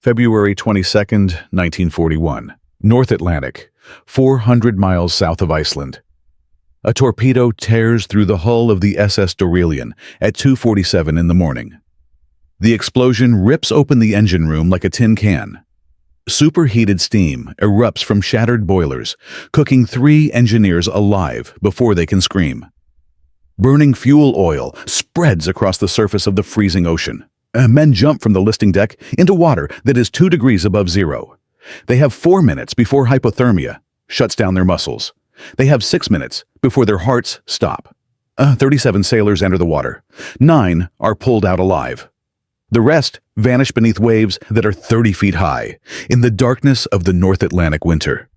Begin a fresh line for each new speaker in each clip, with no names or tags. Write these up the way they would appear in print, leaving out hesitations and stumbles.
February 22nd, 1941. North Atlantic, 400 miles south of Iceland. A torpedo tears through the hull of the SS Dorelion at 2:47 in the morning. The explosion rips open the engine room like a tin can. Superheated steam erupts from shattered boilers, cooking 3 engineers alive before they can scream. Burning fuel oil spreads across the surface of the freezing ocean. Men jump from the listing deck into water that is 2 degrees above zero. They have 4 minutes before hypothermia shuts down their muscles. They have 6 minutes before their hearts stop. 37 sailors enter the water. 9 are pulled out alive. The rest vanish beneath waves that are 30 feet high in the darkness of the North Atlantic winter.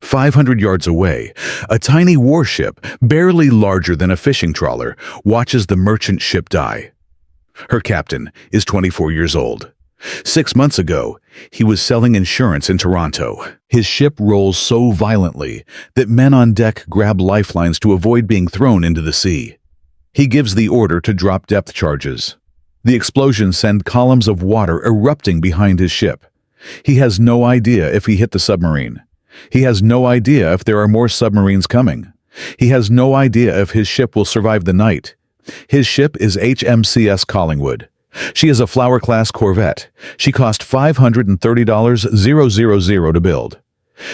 500 yards away, a tiny warship, barely larger than a fishing trawler, watches the merchant ship die. Her captain is 24 years old. 6 months ago, he was selling insurance in Toronto. His ship rolls so violently that men on deck grab lifelines to avoid being thrown into the sea. He gives the order to drop depth charges. The explosions send columns of water erupting behind his ship. He has no idea if he hit the submarine. He has no idea if there are more submarines coming. He has no idea if his ship will survive the night. His ship is HMCS Collingwood. She is a Flower-class Corvette. She cost $530,000 to build.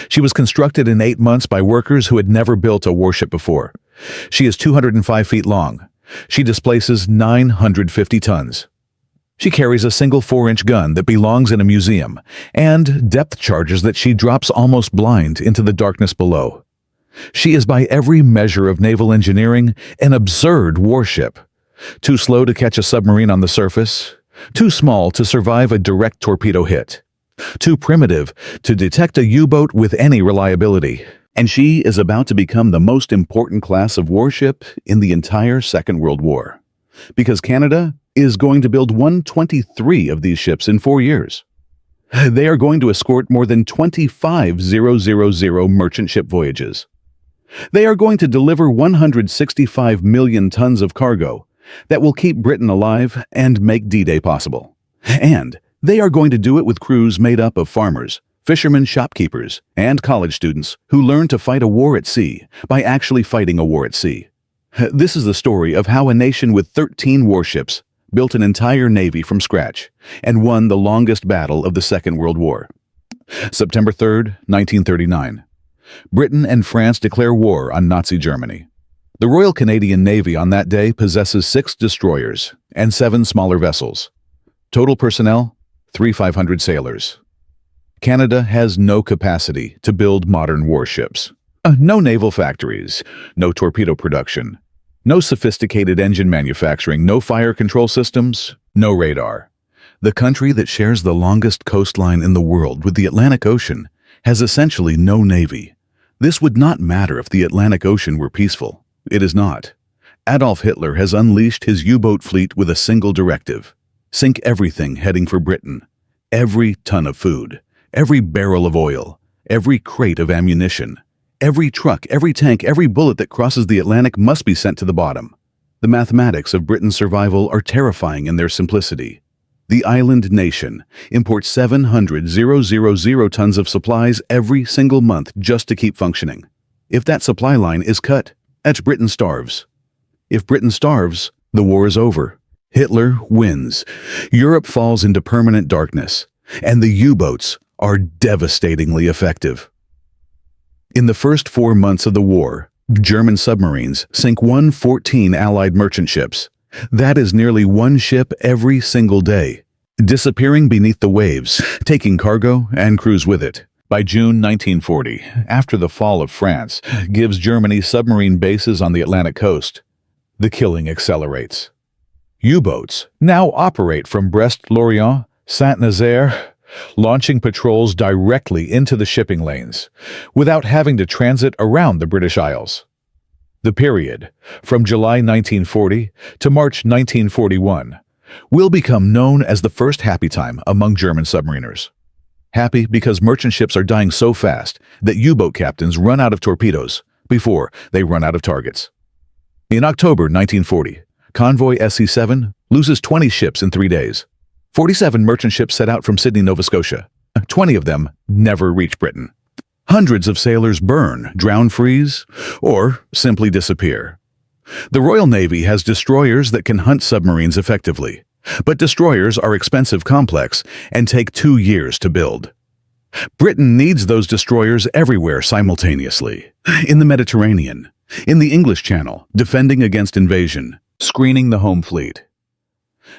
She was constructed in 8 months by workers who had never built a warship before. She is 205 feet long. She displaces 950 tons. She carries a single 4-inch gun that belongs in a museum and depth charges that she drops almost blind into the darkness below. She is by every measure of naval engineering an absurd warship. Too slow to catch a submarine on the surface, too small to survive a direct torpedo hit, too primitive to detect a U-boat with any reliability. And she is about to become the most important class of warship in the entire Second World War. Because Canada is going to build 123 of these ships in 4 years. They are going to escort more than 25,000 merchant ship voyages. They are going to deliver 165 million tons of cargo that will keep Britain alive and make D-Day possible. And they are going to do it with crews made up of farmers, fishermen, shopkeepers, and college students who learn to fight a war at sea by actually fighting a war at sea. This is the story of how a nation with 13 warships built an entire navy from scratch and won the longest battle of the Second World War. September 3rd, 1939. Britain and France declare war on Nazi Germany. The Royal Canadian Navy on that day possesses 6 destroyers and 7 smaller vessels. Total personnel, 3,500 sailors. Canada has no capacity to build modern warships. No naval factories, no torpedo production, no sophisticated engine manufacturing, no fire control systems, no radar. The country that shares the longest coastline in the world with the Atlantic Ocean has essentially no navy. This would not matter if the Atlantic Ocean were peaceful. It is not. Adolf Hitler has unleashed his U-boat fleet with a single directive. Sink everything heading for Britain. Every ton of food, every barrel of oil, every crate of ammunition, every truck, every tank, every bullet that crosses the Atlantic must be sent to the bottom. The mathematics of Britain's survival are terrifying in their simplicity. The island nation imports 700,000 tons of supplies every single month just to keep functioning. If that supply line is cut, Britain starves. If Britain starves, the war is over. Hitler wins. Europe falls into permanent darkness, and the U-boats are devastatingly effective. In the first 4 months of the war, German submarines sink 114 Allied merchant ships. That is nearly 1 ship every single day, disappearing beneath the waves, taking cargo and crews with it. By June 1940, after the fall of France gives Germany submarine bases on the Atlantic coast, the killing accelerates. U-boats now operate from Brest-Lorient, Saint-Nazaire, launching patrols directly into the shipping lanes, without having to transit around the British Isles. The period, from July 1940 to March 1941, will become known as the first happy time among German submariners. Happy because merchant ships are dying so fast that U-boat captains run out of torpedoes before they run out of targets. In October 1940, convoy SC-7 loses 20 ships in 3 days. 47 merchant ships set out from Sydney, Nova Scotia. 20 of them never reach Britain. Hundreds of sailors burn, drown, freeze, or simply disappear. The Royal Navy has destroyers that can hunt submarines effectively, but destroyers are expensive, complex, and take 2 years to build. Britain needs those destroyers everywhere simultaneously. In the Mediterranean, in the English Channel, defending against invasion, screening the home fleet.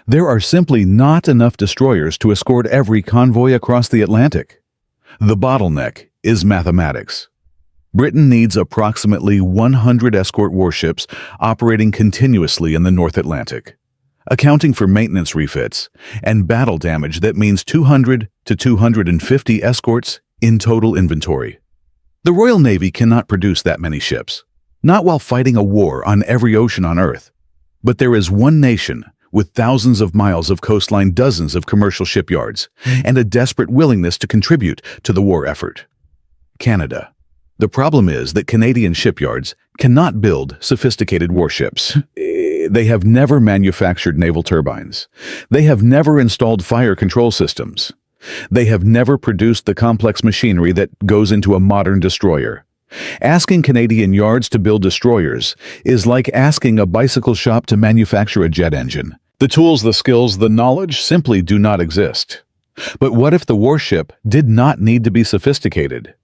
There are simply not enough destroyers to escort every convoy across the Atlantic. The bottleneck is mathematics. Britain needs approximately 100 escort warships operating continuously in the North Atlantic, accounting for maintenance refits and battle damage. That means 200 to 250 escorts in total inventory. The Royal Navy cannot produce that many ships, not while fighting a war on every ocean on Earth. But there is one nation with thousands of miles of coastline, dozens of commercial shipyards, and a desperate willingness to contribute to the war effort: Canada. The problem is that Canadian shipyards cannot build sophisticated warships. They have never manufactured naval turbines. They have never installed fire control systems. They have never produced the complex machinery that goes into a modern destroyer. Asking Canadian yards to build destroyers is like asking a bicycle shop to manufacture a jet engine. The tools, the skills, the knowledge simply do not exist. But what if the warship did not need to be sophisticated?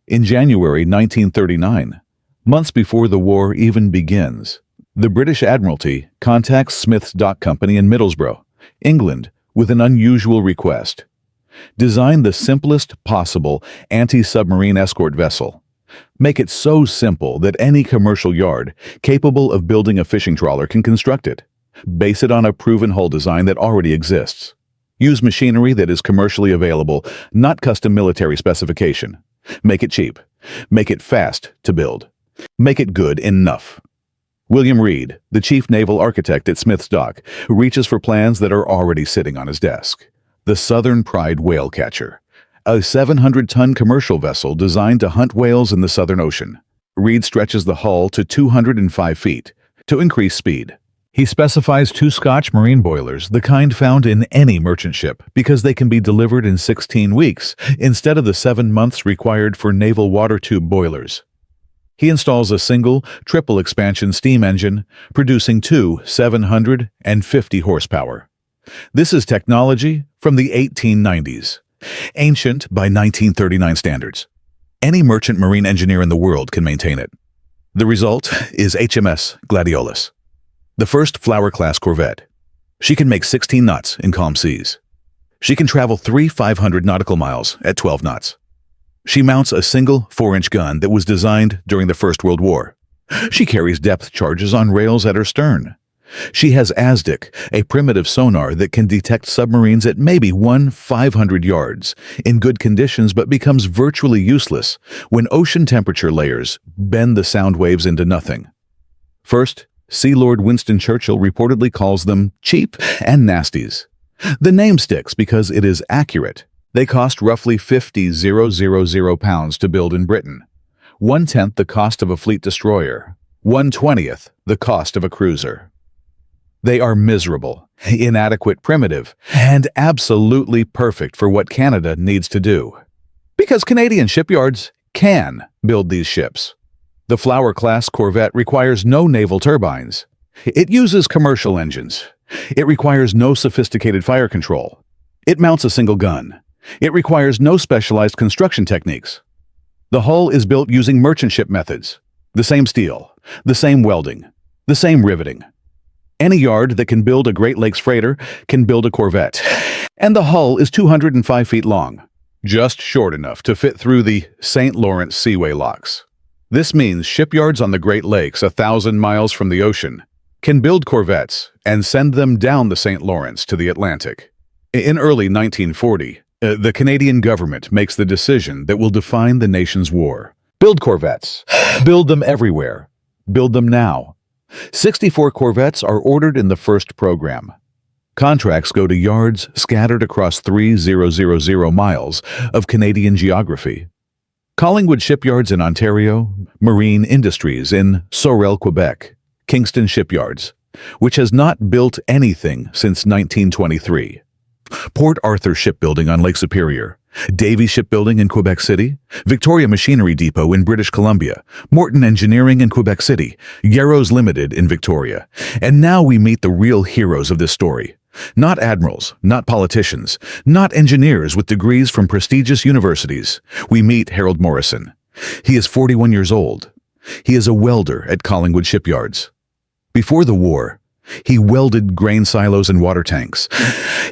In January 1939, months before the war even begins, the British Admiralty contacts Smith's Dock Company in Middlesbrough, England, with an unusual request. Design the simplest possible anti-submarine escort vessel. Make it so simple that any commercial yard capable of building a fishing trawler can construct it. Base it on a proven hull design that already exists. Use machinery that is commercially available, not custom military specification. Make it cheap. Make it fast to build. Make it good enough. William Reed, the chief naval architect at Smith's Dock, reaches for plans that are already sitting on his desk. The Southern Pride whale catcher, a 700-ton commercial vessel designed to hunt whales in the Southern Ocean. Reed stretches the hull to 205 feet to increase speed. He specifies 2 Scotch marine boilers, the kind found in any merchant ship, because they can be delivered in 16 weeks instead of the 7 months required for naval water tube boilers. He installs a single, triple expansion steam engine, producing 2 750 horsepower. This is technology from the 1890s, ancient by 1939 standards. Any merchant marine engineer in the world can maintain it. The result is HMS Gladiolus, the first Flower-class corvette. She can make 16 knots in calm seas. She can travel 3 500 nautical miles at 12 knots. She mounts a single 4-inch gun that was designed during the First World War. She carries depth charges on rails at her stern. She has ASDIC, a primitive sonar that can detect submarines at maybe 500 yards in good conditions, but becomes virtually useless when ocean temperature layers bend the sound waves into nothing. First, Sea Lord Winston Churchill reportedly calls them cheap and nasties. The name sticks because it is accurate. They cost roughly £50,000 to build in Britain, 1/10 the cost of a fleet destroyer, 1/20 the cost of a cruiser. They are miserable, inadequate, primitive, and absolutely perfect for what Canada needs to do. Because Canadian shipyards can build these ships. The Flower-class corvette requires no naval turbines. It uses commercial engines. It requires no sophisticated fire control. It mounts a single gun. It requires no specialized construction techniques. The hull is built using merchant ship methods. The same steel, the same welding, the same riveting. Any yard that can build a Great Lakes freighter can build a corvette. And the hull is 205 feet long, just short enough to fit through the St. Lawrence Seaway locks. This means shipyards on the Great Lakes, 1,000 miles from the ocean, can build corvettes and send them down the St. Lawrence to the Atlantic. In early 1940, the Canadian government makes the decision that will define the nation's war. Build corvettes. Build them everywhere. Build them now. 64 corvettes are ordered in the first program. Contracts go to yards scattered across 3,000 miles of Canadian geography. Collingwood Shipyards in Ontario, Marine Industries in Sorel, Quebec, Kingston Shipyards, which has not built anything since 1923. Port Arthur Shipbuilding on Lake Superior, Davy Shipbuilding in Quebec City, Victoria Machinery Depot in British Columbia, Morton Engineering in Quebec City, Yarrows Limited in Victoria. And now we meet the real heroes of this story. Not admirals, not politicians, not engineers with degrees from prestigious universities. We meet Harold Morrison. He is 41 years old. He is a welder at Collingwood Shipyards. Before the war, he welded grain silos and water tanks.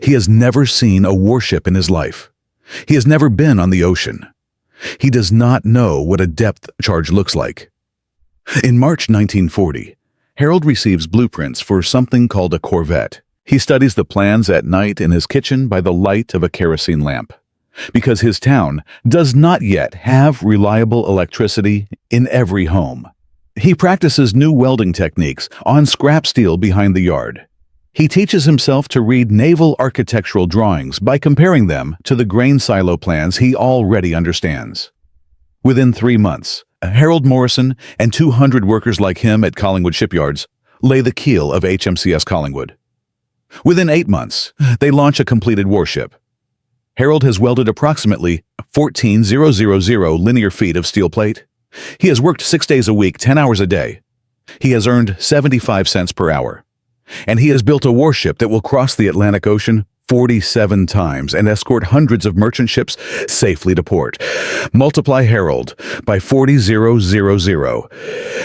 He has never seen a warship in his life. He has never been on the ocean. He does not know what a depth charge looks like. In March 1940, Harold receives blueprints for something called a Corvette. He studies the plans at night in his kitchen by the light of a kerosene lamp, because his town does not yet have reliable electricity in every home. He practices new welding techniques on scrap steel behind the yard. He teaches himself to read naval architectural drawings by comparing them to the grain silo plans he already understands. Within 3 months, Harold Morrison and 200 workers like him at Collingwood Shipyards lay the keel of HMCS Collingwood. Within 8 months, they launch a completed warship. Harold has welded approximately 14,000 linear feet of steel plate. He has worked 6 days a week, 10 hours a day. He has earned 75 cents per hour. And he has built a warship that will cross the Atlantic Ocean 47 times and escort hundreds of merchant ships safely to port. Multiply Harold by 40,000,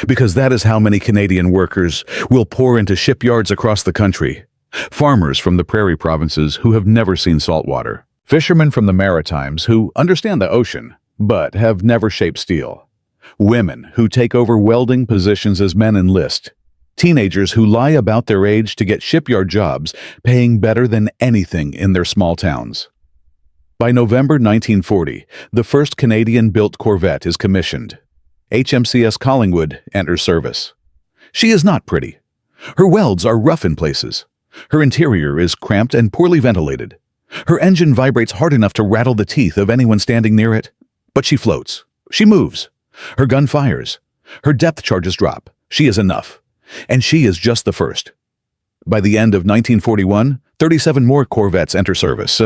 because that is how many Canadian workers will pour into shipyards across the country. Farmers from the prairie provinces who have never seen salt water. Fishermen from the Maritimes who understand the ocean, but have never shaped steel. Women who take over welding positions as men enlist. Teenagers who lie about their age to get shipyard jobs, paying better than anything in their small towns. By November 1940, the first Canadian-built Corvette is commissioned. HMCS Collingwood enters service. She is not pretty. Her welds are rough in places. Her interior is cramped and poorly ventilated. Her engine vibrates hard enough to rattle the teeth of anyone standing near it. But she floats. She moves. Her gun fires. Her depth charges drop. She is enough. And she is just the first. By the end of 1941, 37 more Corvettes enter service.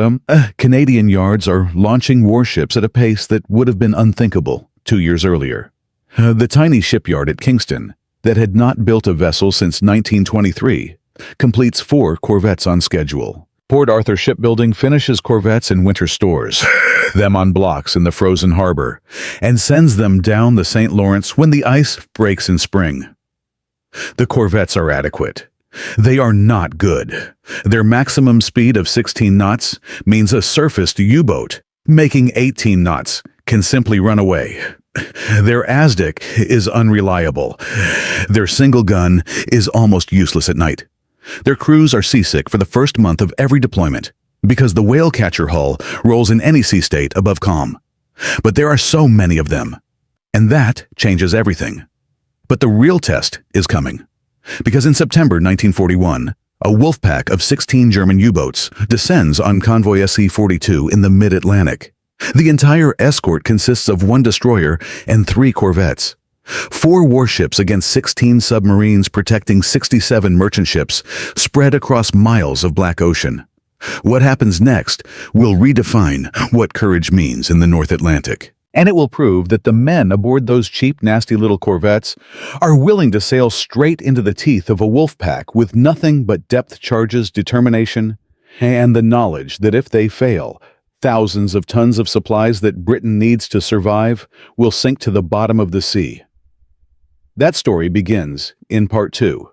Canadian yards are launching warships at a pace that would have been unthinkable 2 years earlier. The tiny shipyard at Kingston, that had not built a vessel since 1923, completes 4 Corvettes on schedule. Port Arthur Shipbuilding finishes Corvettes in winter stores, them on blocks in the frozen harbor, and sends them down the St. Lawrence when the ice breaks in spring. The Corvettes are adequate. They are not good. Their maximum speed of 16 knots means a surfaced U-boat, making 18 knots, can simply run away. Their ASDIC is unreliable. Their single gun is almost useless at night. Their crews are seasick for the first month of every deployment because the whale catcher hull rolls in any sea state above calm. But there are so many of them, and that changes everything. But the real test is coming, because in September 1941, a wolf pack of 16 German U-boats descends on convoy SC-42 in the mid-Atlantic. The entire escort consists of 1 destroyer and 3 corvettes. 4 warships against 16 submarines protecting 67 merchant ships spread across miles of Black Ocean. What happens next will redefine what courage means in the North Atlantic. And it will prove that the men aboard those cheap, nasty little corvettes are willing to sail straight into the teeth of a wolf pack with nothing but depth charges, determination, and the knowledge that if they fail, thousands of tons of supplies that Britain needs to survive will sink to the bottom of the sea. That story begins in Part 2.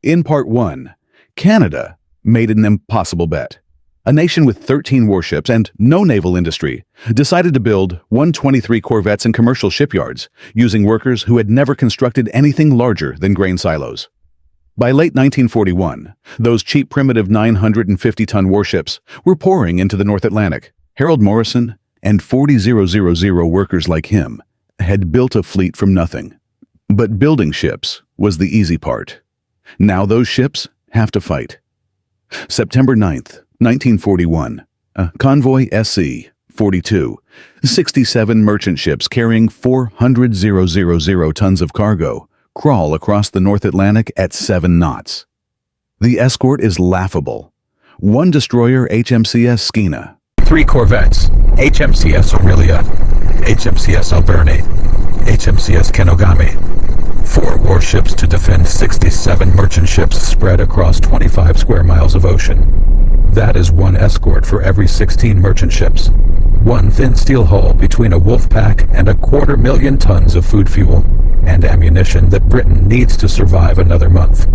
In Part 1, Canada made an impossible bet. A nation with 13 warships and no naval industry decided to build 123 Corvettes in commercial shipyards using workers who had never constructed anything larger than grain silos. By late 1941, those cheap primitive 950-ton warships were pouring into the North Atlantic. Harold Morrison and 40,000 workers like him had built a fleet from nothing. But building ships was the easy part. Now those ships have to fight. September 9th, 1941, Convoy SC-42, 67 merchant ships carrying 400,000 tons of cargo, crawl across the North Atlantic at 7 knots. The escort is laughable. 1 destroyer HMCS Skeena,
3 corvettes, HMCS Aurelia, HMCS Alberni, HMCS Kenogami, 4 warships to defend 67 merchant ships spread across 25 square miles of ocean. That is 1 escort for every 16 merchant ships. 1 thin steel hull between a wolf pack and 250,000 tons of food fuel and ammunition that Britain needs to survive another month.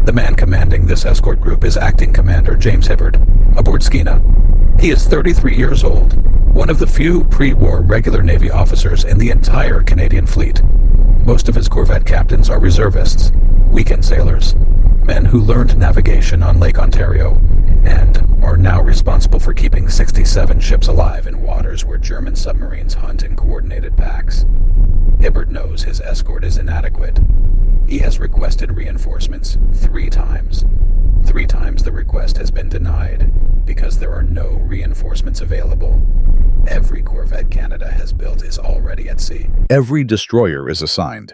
The man commanding this escort group is Acting Commander James Hibbard, aboard Skeena. He is 33 years old, one of the few pre-war regular Navy officers in the entire Canadian fleet. Most of his corvette captains are reservists, weekend sailors, men who learned navigation on Lake Ontario, and are now responsible for keeping 67 ships alive in waters where German submarines hunt in coordinated packs. Hibbard knows his escort is inadequate. He has requested reinforcements 3 times. 3 times the request has been denied because there are no reinforcements available. Every corvette Canada has built is already at sea.
Every destroyer is assigned.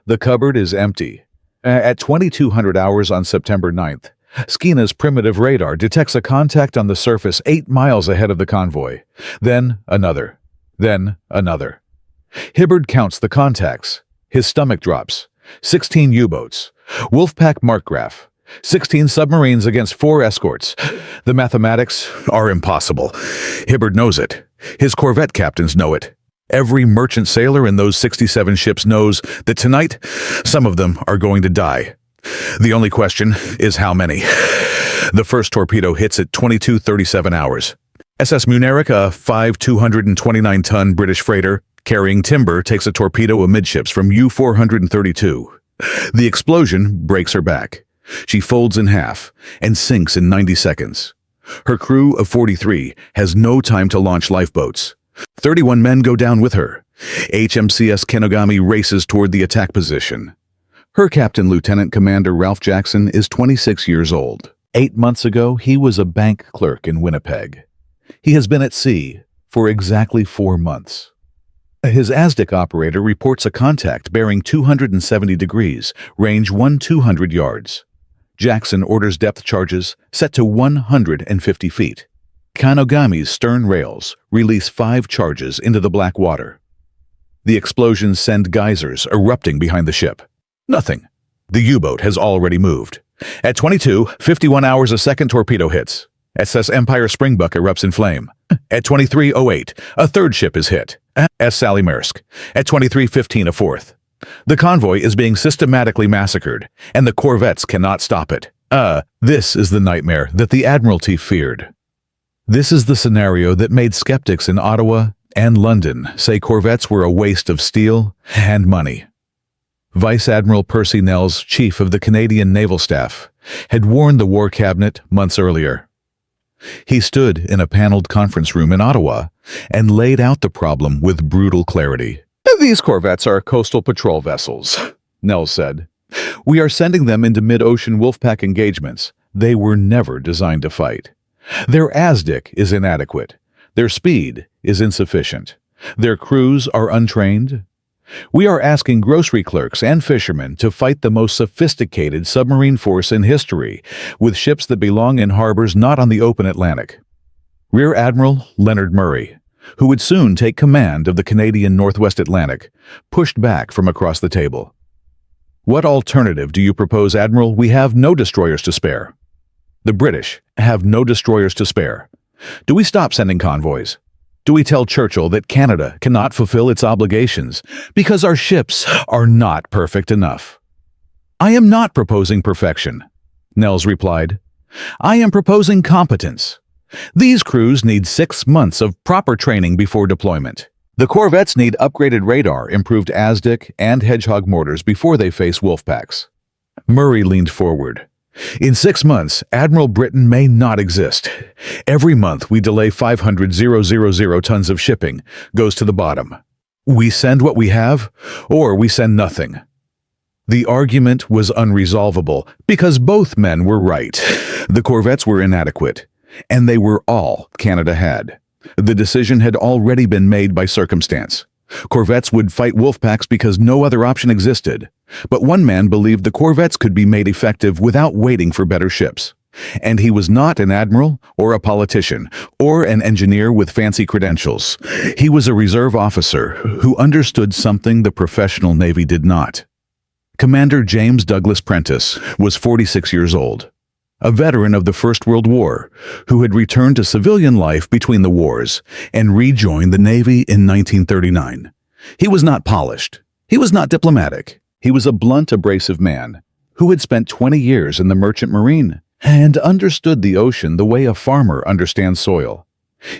The cupboard is empty. At 2200 hours on September 9th, Skeena's primitive radar detects a contact on the surface 8 miles ahead of the convoy. Then another. Then another. Hibbard counts the contacts. His stomach drops. 16 U-boats. Wolfpack Markgraf. 16 submarines against 4 escorts. The mathematics are impossible. Hibbard knows it. His corvette captains know it. Every merchant sailor in those 67 ships knows that tonight, some of them are going to die. The only question is how many. The first torpedo hits at 22:37 hours. SS Muneric, a 229-ton British freighter carrying timber, takes a torpedo amidships from U-432. The explosion breaks her back. She folds in half and sinks in 90 seconds. Her crew of 43 has no time to launch lifeboats. 31 men go down with her. HMCS Kenogami races toward the attack position. Her captain, Lieutenant Commander Ralph Jackson, is 26 years old. 8 months ago, he was a bank clerk in Winnipeg. He has been at sea for exactly 4 months. His ASDIC operator reports a contact bearing 270 degrees, range 200 yards. Jackson orders depth charges set to 150 feet. Kanogami's stern rails release 5 charges into the black water. The explosions send geysers erupting behind the ship. Nothing. The U-boat has already moved. At 22:51 hours, a second torpedo hits. SS Empire Springbuck erupts in flame. At 23:08, a third ship is hit. S. Sally Maersk. At 23:15, a fourth. The convoy is being systematically massacred, and the corvettes cannot stop it. This is the nightmare that the Admiralty feared. This is the scenario that made skeptics in Ottawa and London say corvettes were a waste of steel and money. Vice Admiral Percy Nels, chief of the Canadian Naval Staff, had warned the War Cabinet months earlier. He stood in a paneled conference room in Ottawa and laid out the problem with brutal clarity. "These corvettes are coastal patrol vessels," Nels said. "We are sending them into mid-ocean wolfpack engagements. They were never designed to fight. Their ASDIC is inadequate. Their speed is insufficient. Their crews are untrained. We are asking grocery clerks and fishermen to fight the most sophisticated submarine force in history with ships that belong in harbors not on the open Atlantic." Rear Admiral Leonard Murray, who would soon take command of the Canadian Northwest Atlantic, pushed back from across the table. "What alternative do you propose, Admiral? We have no destroyers to spare." The British have no destroyers to spare. Do we stop sending convoys? Do we tell Churchill that Canada cannot fulfill its obligations because our ships are not perfect enough? "I am not proposing perfection," Nels replied. "I am proposing competence. These crews need 6 months of proper training before deployment. The corvettes need upgraded radar, improved ASDIC, and Hedgehog mortars before they face wolfpacks." Murray leaned forward. "In 6 months, Admiral Britain may not exist. Every month we delay 500,000 tons of shipping goes to the bottom. We send what we have, or we send nothing." The argument was unresolvable because both men were right. The corvettes were inadequate, and they were all Canada had. The decision had already been made by circumstance. Corvettes would fight wolfpacks because no other option existed. But one man believed the corvettes could be made effective without waiting for better ships. And he was not an admiral or a politician or an engineer with fancy credentials. He was a reserve officer who understood something the professional Navy did not. Commander James Douglas Prentice was 46 years old, a veteran of the First World War who had returned to civilian life between the wars and rejoined the Navy in 1939. He was not polished. He was not diplomatic. He was a blunt, abrasive man who had spent 20 years in the merchant marine and understood the ocean the way a farmer understands soil.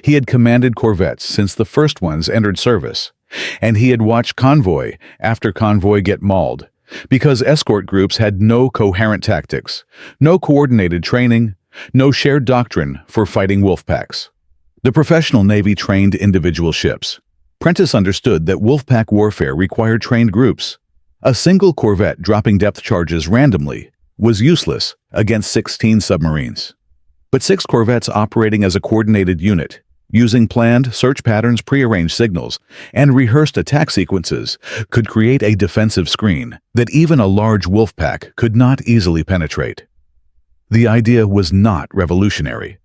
He had commanded corvettes since the first ones entered service, and he had watched convoy after convoy get mauled because escort groups had no coherent tactics, no coordinated training, no shared doctrine for fighting wolf packs. The professional Navy trained individual ships. Prentice understood that wolfpack warfare required trained groups. A single corvette dropping depth charges randomly was useless against 16 submarines. But 6 corvettes operating as a coordinated unit, using planned search patterns, prearranged signals, and rehearsed attack sequences, could create a defensive screen that even a large wolf pack could not easily penetrate. The idea was not revolutionary.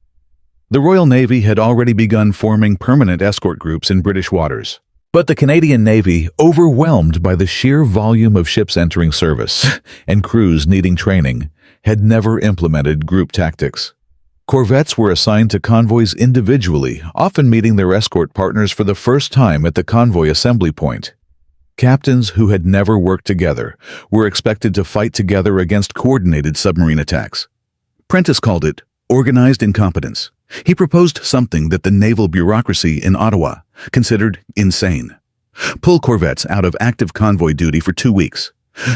The Royal Navy had already begun forming permanent escort groups in British waters. But the Canadian Navy, overwhelmed by the sheer volume of ships entering service and crews needing training, had never implemented group tactics. Corvettes were assigned to convoys individually, often meeting their escort partners for the first time at the convoy assembly point. Captains who had never worked together were expected to fight together against coordinated submarine attacks. Prentice called it organized incompetence. He proposed something that the naval bureaucracy in Ottawa considered insane. Pull corvettes out of active convoy duty for 2 weeks.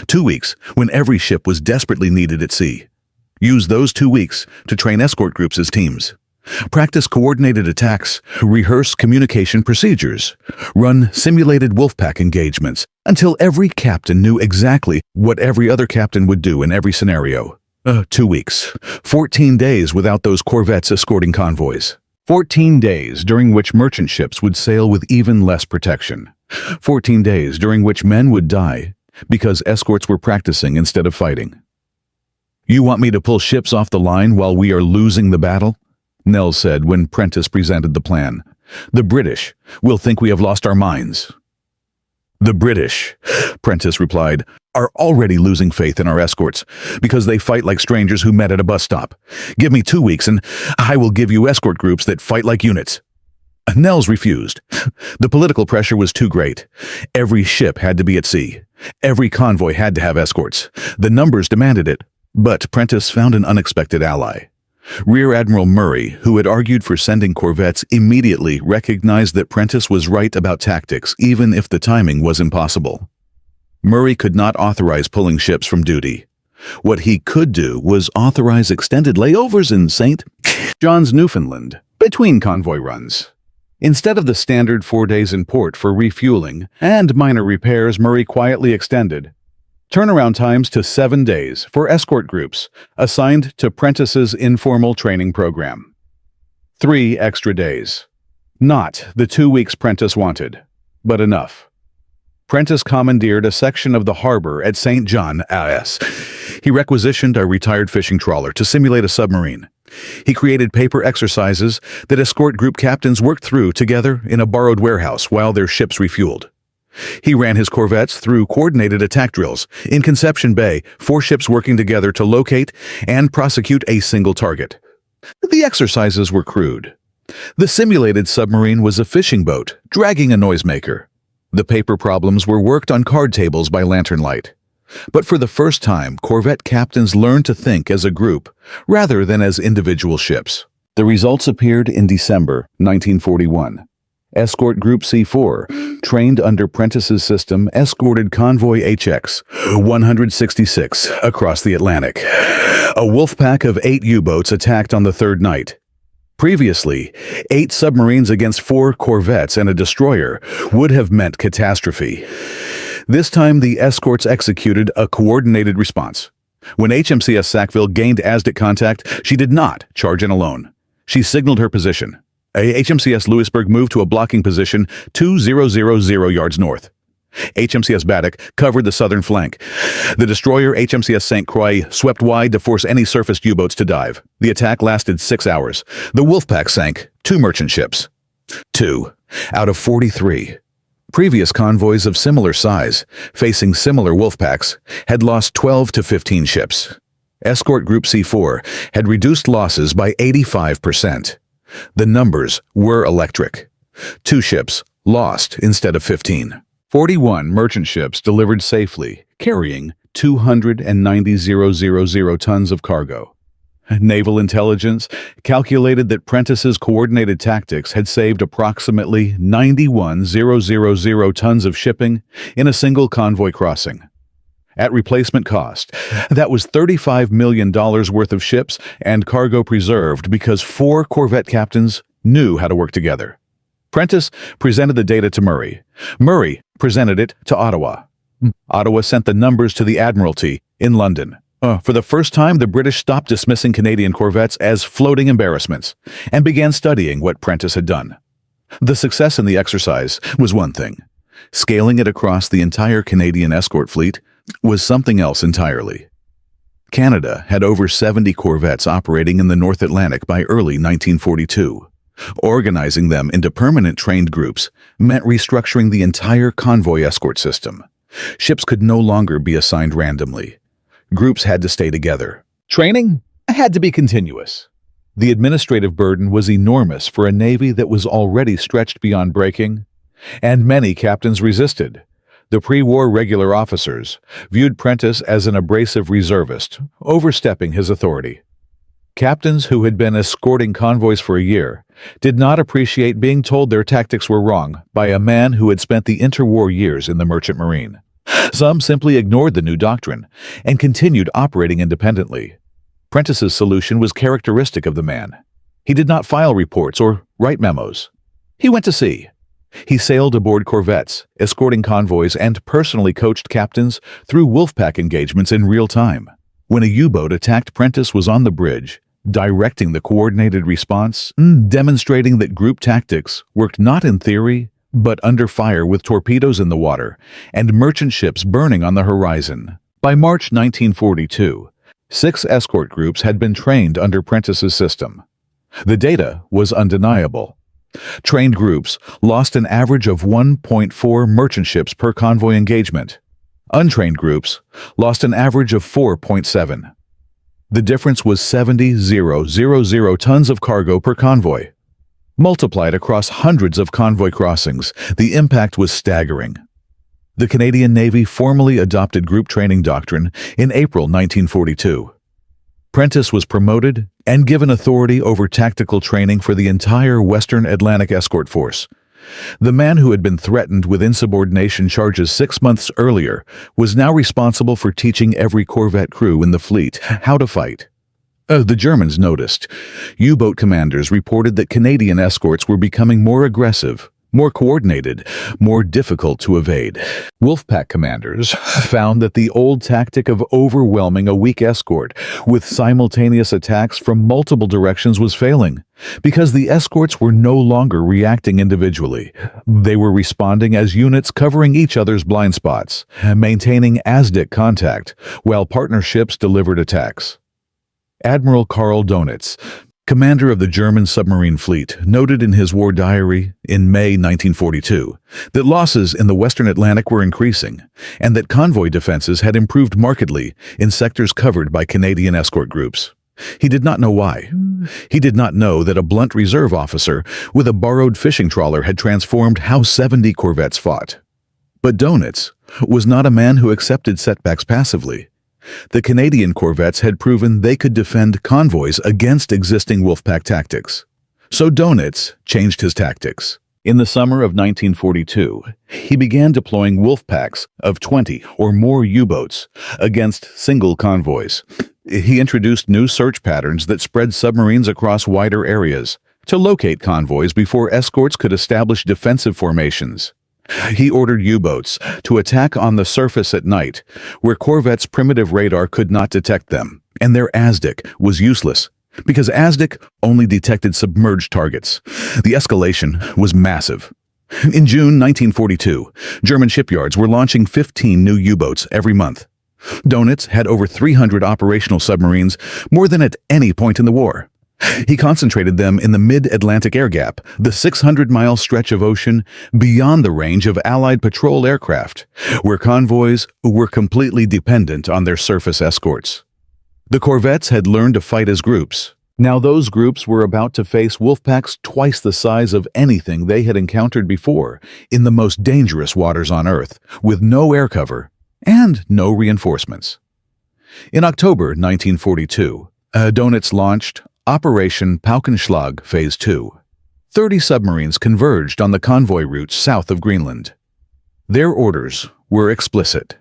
2 weeks when every ship was desperately needed at sea. Use those 2 weeks to train escort groups as teams. Practice coordinated attacks, rehearse communication procedures, run simulated wolfpack engagements until every captain knew exactly what every other captain would do in every scenario. 2 weeks. 14 days without those corvettes escorting convoys. 14 days during which merchant ships would sail with even less protection. 14 days during which men would die because escorts were practicing instead of fighting. "You want me to pull ships off the line while we are losing the battle?" Nell said when Prentice presented the plan. "The British will think we have lost our minds." "The British," Prentice replied, "are already losing faith in our escorts because they fight like strangers who met at a bus stop. Give me 2 weeks and I will give you escort groups that fight like units." Nels refused. The political pressure was too great. Every ship had to be at sea. Every convoy had to have escorts. The numbers demanded it. But Prentice found an unexpected ally. Rear Admiral Murray, who had argued for sending corvettes, immediately recognized that Prentice was right about tactics, even if the timing was impossible. Murray could not authorize pulling ships from duty. What he could do was authorize extended layovers in St. John's, Newfoundland, between convoy runs. Instead of the standard 4 days in port for refueling and minor repairs, Murray quietly extended turnaround times to 7 days for escort groups assigned to Prentice's informal training program. 3 extra days. Not the 2 weeks Prentice wanted, but enough. Prentice commandeered a section of the harbor at St. John, AS. He requisitioned a retired fishing trawler to simulate a submarine. He created paper exercises that escort group captains worked through together in a borrowed warehouse while their ships refueled. He ran his corvettes through coordinated attack drills in Conception Bay, 4 ships working together to locate and prosecute a single target. The exercises were crude. The simulated submarine was a fishing boat, dragging a noisemaker. The paper problems were worked on card tables by lantern light. But for the first time, corvette captains learned to think as a group, rather than as individual ships. The results appeared in December 1941. Escort Group C4, trained under Prentice's system, escorted Convoy HX 166 across the Atlantic. A wolfpack of 8 U-boats attacked on the 3rd night. Previously, 8 submarines against 4 corvettes and a destroyer would have meant catastrophe. This time, the escorts executed a coordinated response. When HMCS Sackville gained ASDIC contact, she did not charge in alone. She signaled her position. HMCS Louisburg moved to a blocking position 2000 yards north. HMCS Baddock covered the southern flank. The destroyer HMCS St. Croix swept wide to force any surfaced U-boats to dive. The attack lasted 6 hours. The Wolfpack sank 2 merchant ships. 2 out of 43. Previous convoys of similar size, facing similar Wolfpacks, had lost 12 to 15 ships. Escort Group C4 had reduced losses by 85%. The numbers were electric. 2 ships lost instead of 15. 41 merchant ships delivered safely, carrying 290,000 tons of cargo. Naval intelligence calculated that Prentice's coordinated tactics had saved approximately 91,000 tons of shipping in a single convoy crossing. At replacement cost, that was $35 million worth of ships and cargo preserved because 4 Corvette captains knew how to work together. Prentice presented the data to Murray. Murray presented it to Ottawa. Ottawa sent the numbers to the Admiralty in London. For the first time, the British stopped dismissing Canadian corvettes as floating embarrassments and began studying what Prentice had done. The success in the exercise was one thing. Scaling it across the entire Canadian escort fleet was something else entirely. Canada had over 70 corvettes operating in the North Atlantic by early 1942. Organizing them into permanent trained groups meant restructuring the entire convoy escort system. Ships could no longer be assigned randomly. Groups had to stay together. Training had to be continuous. The administrative burden was enormous for a Navy that was already stretched beyond breaking, and many captains resisted. The pre-war regular officers viewed Prentice as an abrasive reservist, overstepping his authority. Captains who had been escorting convoys for a year did not appreciate being told their tactics were wrong by a man who had spent the interwar years in the merchant marine. Some simply ignored the new doctrine and continued operating independently. Prentice's solution was characteristic of the man. He did not file reports or write memos. He went to sea. He sailed aboard corvettes, escorting convoys, and personally coached captains through Wolfpack engagements in real time. When a U-boat attacked, Prentice was on the bridge, directing the coordinated response, demonstrating that group tactics worked not in theory, but under fire with torpedoes in the water and merchant ships burning on the horizon. By March 1942, 6 escort groups had been trained under Prentice's system. The data was undeniable. Trained groups lost an average of 1.4 merchant ships per convoy engagement. Untrained groups lost an average of 4.7. The difference was 70,000 tons of cargo per convoy. Multiplied across hundreds of convoy crossings, the impact was staggering. The Canadian Navy formally adopted group training doctrine in April 1942. Prentice was promoted and given authority over tactical training for the entire Western Atlantic escort force. The man who had been threatened with insubordination charges 6 months earlier was now responsible for teaching every corvette crew in the fleet how to fight. The Germans noticed. U-boat commanders reported that Canadian escorts were becoming more aggressive, more coordinated, more difficult to evade. Wolfpack commanders found that the old tactic of overwhelming a weak escort with simultaneous attacks from multiple directions was failing, because the escorts were no longer reacting individually. They were responding as units covering each other's blind spots, maintaining ASDIC contact, while partnerships delivered attacks. Admiral Karl Donitz, commander of the German submarine fleet, noted in his war diary in May 1942 that losses in the Western Atlantic were increasing and that convoy defenses had improved markedly in sectors covered by Canadian escort groups. He did not know why. He did not know that a blunt reserve officer with a borrowed fishing trawler had transformed how 70 corvettes fought. But Donitz was not a man who accepted setbacks passively. The Canadian corvettes had proven they could defend convoys against existing Wolfpack tactics. So Donitz changed his tactics. In the summer of 1942, he began deploying Wolfpacks of 20 or more U-boats against single convoys. He introduced new search patterns that spread submarines across wider areas to locate convoys before escorts could establish defensive formations. He ordered U-boats to attack on the surface at night, where corvettes' primitive radar could not detect them, and their ASDIC was useless, because ASDIC only detected submerged targets. The escalation was massive. In June 1942, German shipyards were launching 15 new U-boats every month. Dönitz had over 300 operational submarines, more than at any point in the war. He concentrated them in the mid-Atlantic air gap, the 600-mile stretch of ocean beyond the range of Allied patrol aircraft, where convoys were completely dependent on their surface escorts. The Corvettes had learned to fight as groups. Now those groups were about to face wolfpacks twice the size of anything they had encountered before in the most dangerous waters on Earth, with no air cover and no reinforcements. In October 1942, Dönitz launched Operation Paukenschlag Phase 2. 30 submarines converged on the convoy routes south of Greenland. Their orders were explicit.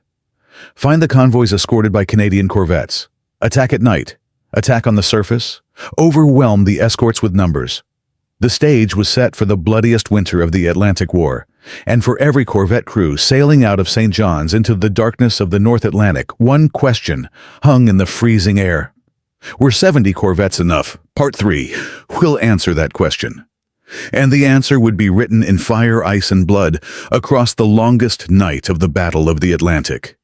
Find the convoys escorted by Canadian corvettes. Attack at night. Attack on the surface. Overwhelm the escorts with numbers. The stage was set for the bloodiest winter of the Atlantic War, and for every corvette crew sailing out of St. John's into the darkness of the North Atlantic, one question hung in the freezing air. Were 70 corvettes enough? Part 3. We'll answer that question. And the answer would be written in fire, ice, and blood across the longest night of the Battle of the Atlantic.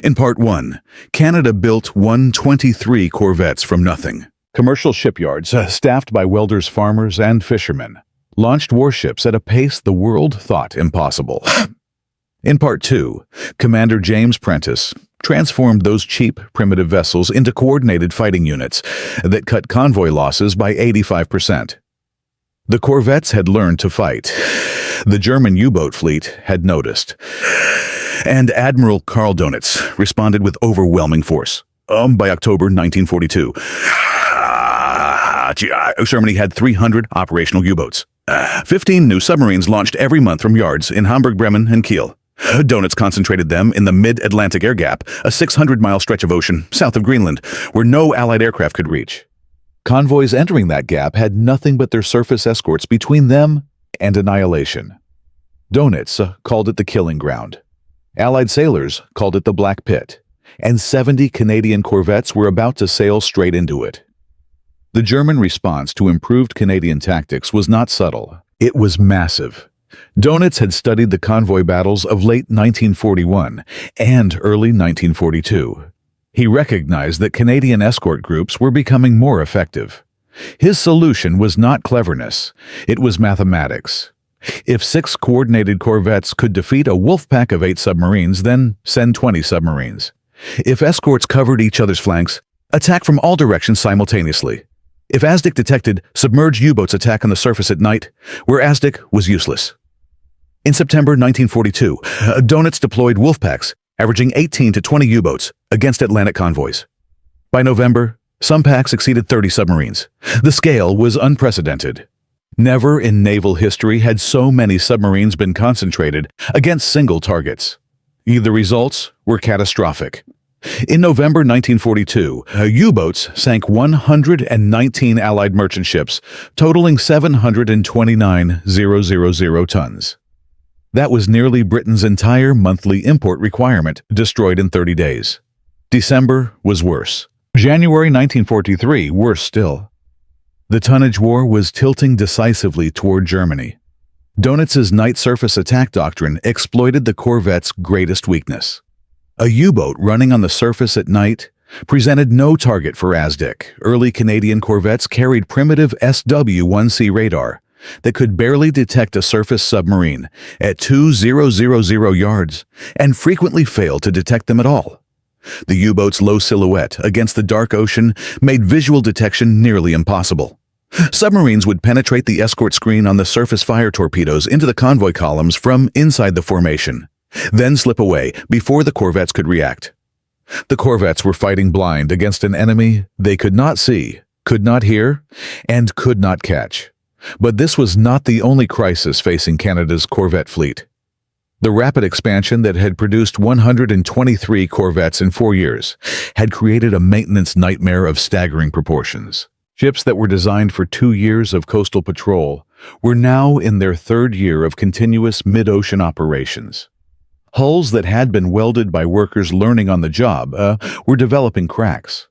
In Part 1, Canada built 123 corvettes from nothing. Commercial shipyards, staffed by welders, farmers, and fishermen, launched warships at a pace the world thought impossible. In Part 2, Commander James Prentice transformed those cheap, primitive vessels into coordinated fighting units that cut convoy losses by 85%. The corvettes had learned to fight. The German U-boat fleet had noticed. And Admiral Karl Dönitz responded with overwhelming force. By October 1942, Germany had 300 operational U-boats. 15 new submarines launched every month from yards in Hamburg, Bremen, and Kiel. Dönitz concentrated them in the mid-Atlantic air gap, a 600-mile stretch of ocean south of Greenland, where no Allied aircraft could reach. Convoys entering that gap had nothing but their surface escorts between them and annihilation. Dönitz called it the killing ground. Allied sailors called it the Black Pit, and 70 Canadian corvettes were about to sail straight into it. The German response to improved Canadian tactics was not subtle. It was massive. Dönitz had studied the convoy battles of late 1941 and early 1942. He recognized that Canadian escort groups were becoming more effective. His solution was not cleverness, it was mathematics. If 6 coordinated corvettes could defeat a wolf pack of 8 submarines, then send 20 submarines. If escorts covered each other's flanks, attack from all directions simultaneously. If ASDIC detected submerged U-boats attack on the surface at night, where ASDIC was useless. In September 1942, Dönitz deployed wolf packs, averaging 18 to 20 U-boats, against Atlantic convoys. By November, some packs exceeded 30 submarines. The scale was unprecedented. Never in naval history had so many submarines been concentrated against single targets. The results were catastrophic. In November 1942, U-boats sank 119 Allied merchant ships, totaling 729,000 tons. That was nearly Britain's entire monthly import requirement, destroyed in 30 days. December was worse. January 1943, worse still. The tonnage war was tilting decisively toward Germany. Dönitz's night surface attack doctrine exploited the corvette's greatest weakness. A U-boat running on the surface at night presented no target for ASDIC. Early Canadian corvettes carried primitive SW-1C radar that could barely detect a surface submarine at 2,000 yards and frequently failed to detect them at all. The U-boat's low silhouette against the dark ocean made visual detection nearly impossible. Submarines would penetrate the escort screen on the surface fire torpedoes into the convoy columns from inside the formation, then slip away before the corvettes could react. The corvettes were fighting blind against an enemy they could not see, could not hear, and could not catch. But this was not the only crisis facing Canada's corvette fleet. The rapid expansion that had produced 123 corvettes in 4 years had created a maintenance nightmare of staggering proportions. Ships that were designed for 2 years of coastal patrol were now in their 3rd year of continuous mid-ocean operations. Hulls that had been welded by workers learning on the job were developing cracks.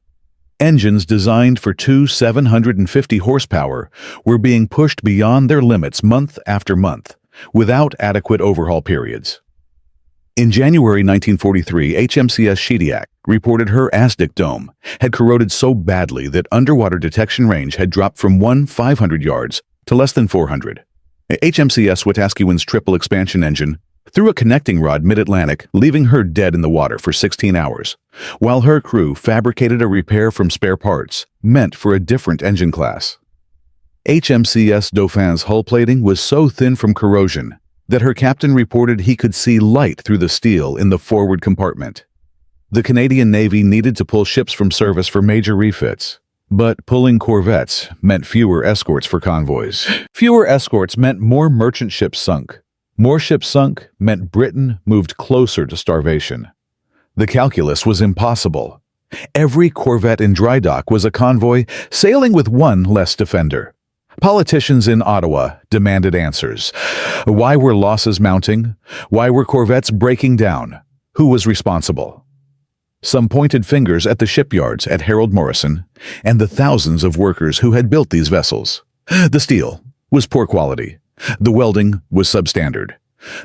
Engines designed for 2 750 horsepower were being pushed beyond their limits month after month, without adequate overhaul periods. In January 1943, HMCS Shediac reported her ASDIC dome had corroded so badly that underwater detection range had dropped from 500 yards to less than 400. HMCS Wetaskiwin's triple expansion engine threw a connecting rod mid-Atlantic, leaving her dead in the water for 16 hours, while her crew fabricated a repair from spare parts meant for a different engine class. HMCS Dauphin's hull plating was so thin from corrosion that her captain reported he could see light through the steel in the forward compartment. The Canadian Navy needed to pull ships from service for major refits, but pulling corvettes meant fewer escorts for convoys. Fewer escorts meant more merchant ships sunk. More ships sunk meant Britain moved closer to starvation. The calculus was impossible. Every corvette in dry dock was a convoy sailing with one less defender. Politicians in Ottawa demanded answers. Why were losses mounting? Why were corvettes breaking down? Who was responsible? Some pointed fingers at the shipyards at Harold Morrison and the thousands of workers who had built these vessels. The steel was poor quality. The welding was substandard.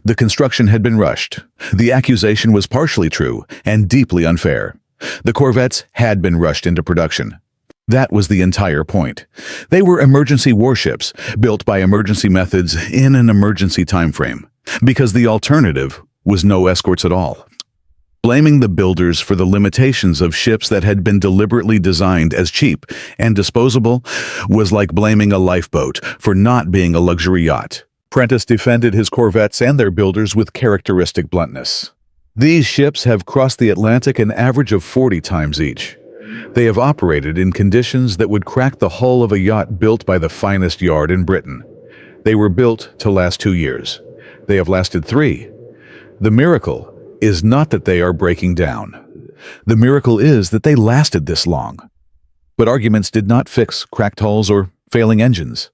The construction had been rushed. The accusation was partially true and deeply unfair. The corvettes had been rushed into production. That was the entire point. They were emergency warships, built by emergency methods in an emergency time frame, because the alternative was no escorts at all. Blaming the builders for the limitations of ships that had been deliberately designed as cheap and disposable was like blaming a lifeboat for not being a luxury yacht. Prentice defended his corvettes and their builders with characteristic bluntness. These ships have crossed the Atlantic an average of 40 times each. They have operated in conditions that would crack the hull of a yacht built by the finest yard in Britain. They were built to last 2 years. They have lasted 3. The miracle is not that they are breaking down. The miracle is that they lasted this long. But arguments did not fix cracked hulls or failing engines.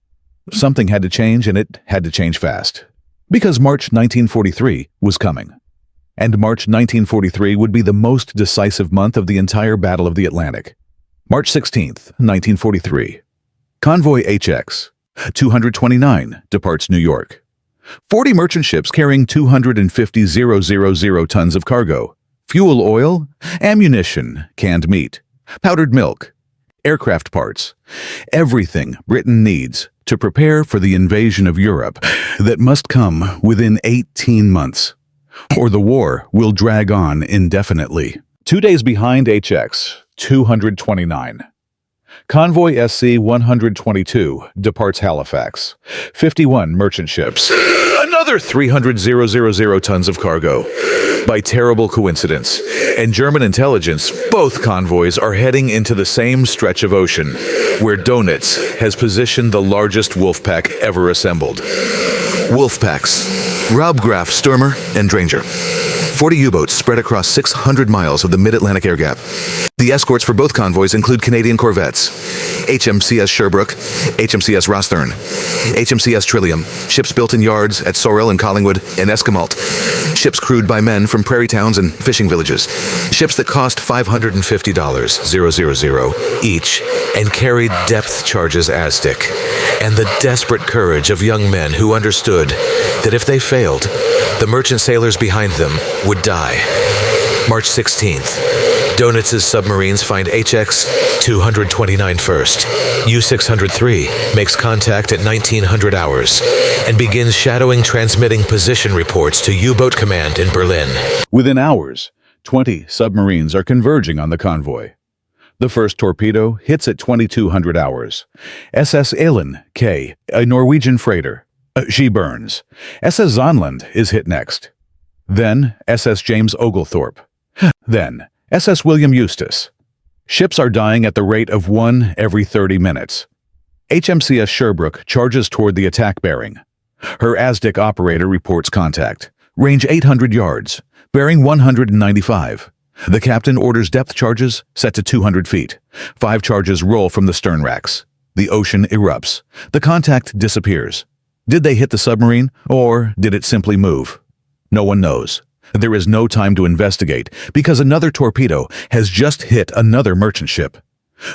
Something had to change, and it had to change fast. Because March 1943 was coming. And March 1943 would be the most decisive month of the entire Battle of the Atlantic. March 16th, 1943. Convoy HX 229 departs New York. 40 merchant ships carrying 250,000 tons of cargo, fuel oil, ammunition, canned meat, powdered milk, aircraft parts, everything Britain needs to prepare for the invasion of Europe that must come within 18 months. Or the war will drag on indefinitely. 2 days behind HX 229. Convoy SC 122 departs Halifax. 51 merchant ships. Another 300,000 tons of cargo. By terrible coincidence and German intelligence, both convoys are heading into the same stretch of ocean, where Donitz has positioned the largest wolf pack ever assembled. Wolf packs. Raubgraf, Stürmer, and Dranger. 40 U-boats spread across 600 miles of the mid-Atlantic air gap. The escorts for both convoys include Canadian corvettes, HMCS Sherbrooke, HMCS Rosthern, HMCS Trillium, ships built in yards at Sorel and Collingwood and Esquimalt, ships crewed by men from prairie towns and fishing villages, ships that cost $550,000 each and carried depth charges ASDIC, and the desperate courage of young men who understood that if they failed, the merchant sailors behind them would die. March 16th. Donitz's submarines find HX 229 first. U-603 makes contact at 1900 hours and begins shadowing transmitting position reports to U-boat command in Berlin. Within hours, 20 submarines are converging on the convoy. The first torpedo hits at 2200 hours. SS Elin K, a Norwegian freighter. She burns. SS Zonland is hit next. Then SS James Oglethorpe. Then SS William Eustace. Ships are dying at the rate of 1 every 30 minutes. HMCS Sherbrooke charges toward the attack bearing. Her ASDIC operator reports contact. Range 800 yards. Bearing 195. The captain orders depth charges set to 200 feet. 5 charges roll from the stern racks. The ocean erupts. The contact disappears. Did they hit the submarine, or did it simply move? No one knows. There is no time to investigate because another torpedo has just hit another merchant ship.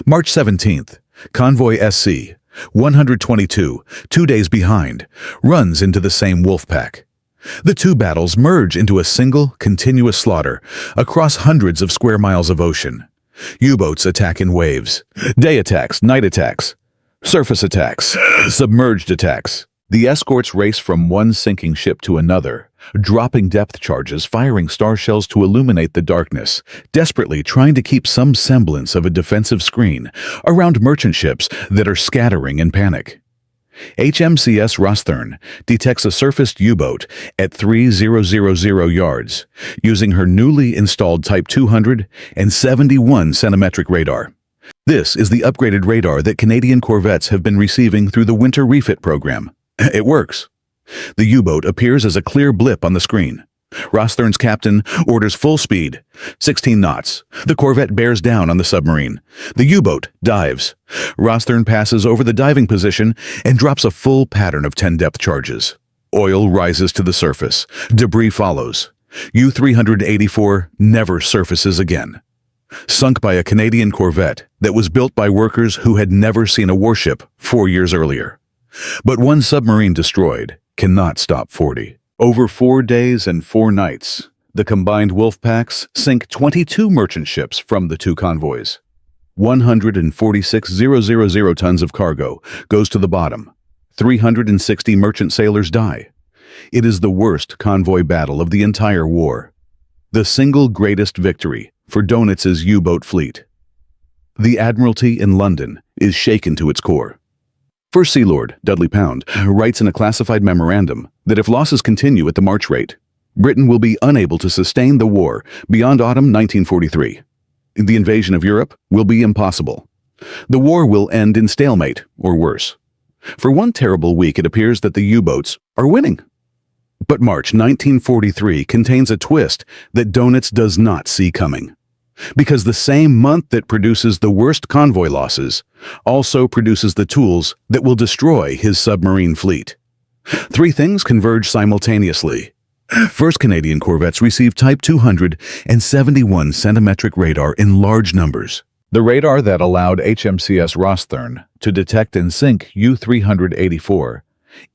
March 17th, Convoy SC 122, 2 days behind, runs into the same wolf pack. The two battles merge into a single, continuous slaughter across hundreds of square miles of ocean. U-boats attack in waves. Day attacks, night attacks, surface attacks, submerged attacks. The escorts race from one sinking ship to another, dropping depth charges, firing star shells to illuminate the darkness, desperately trying to keep some semblance of a defensive screen around merchant ships that are scattering in panic. HMCS Rosthern detects a surfaced U-boat at 3000 yards using her newly installed Type 271 centimetric radar. This is the upgraded radar that Canadian corvettes have been receiving through the winter refit program. It works. The U-boat appears as a clear blip on the screen. Rosthern's captain orders full speed, 16 knots. The corvette bears down on the submarine. The U-boat dives. Rosthern passes over the diving position and drops a full pattern of 10 depth charges. Oil rises to the surface. Debris follows. U-384 never surfaces again. Sunk by a Canadian corvette that was built by workers who had never seen a warship 4 years earlier. But one submarine destroyed cannot stop 40. Over 4 days and 4 nights, the combined wolf packs sink 22 merchant ships from the two convoys. 146,000 tons of cargo goes to the bottom. 360 merchant sailors die. It is the worst convoy battle of the entire war. The single greatest victory for Donitz's U-boat fleet. The Admiralty in London is shaken to its core. First Sea Lord Dudley Pound writes in a classified memorandum that if losses continue at the March rate, Britain will be unable to sustain the war beyond autumn 1943. The invasion of Europe will be impossible. The war will end in stalemate, or worse. For one terrible week, it appears that the U-boats are winning. But March 1943 contains a twist that Donitz does not see coming. Because the same month that produces the worst convoy losses also produces the tools that will destroy his submarine fleet. 3 things converge simultaneously. First, Canadian corvettes receive Type 271 centimetric radar in large numbers. The radar that allowed HMCS Rosthern to detect and sink U-384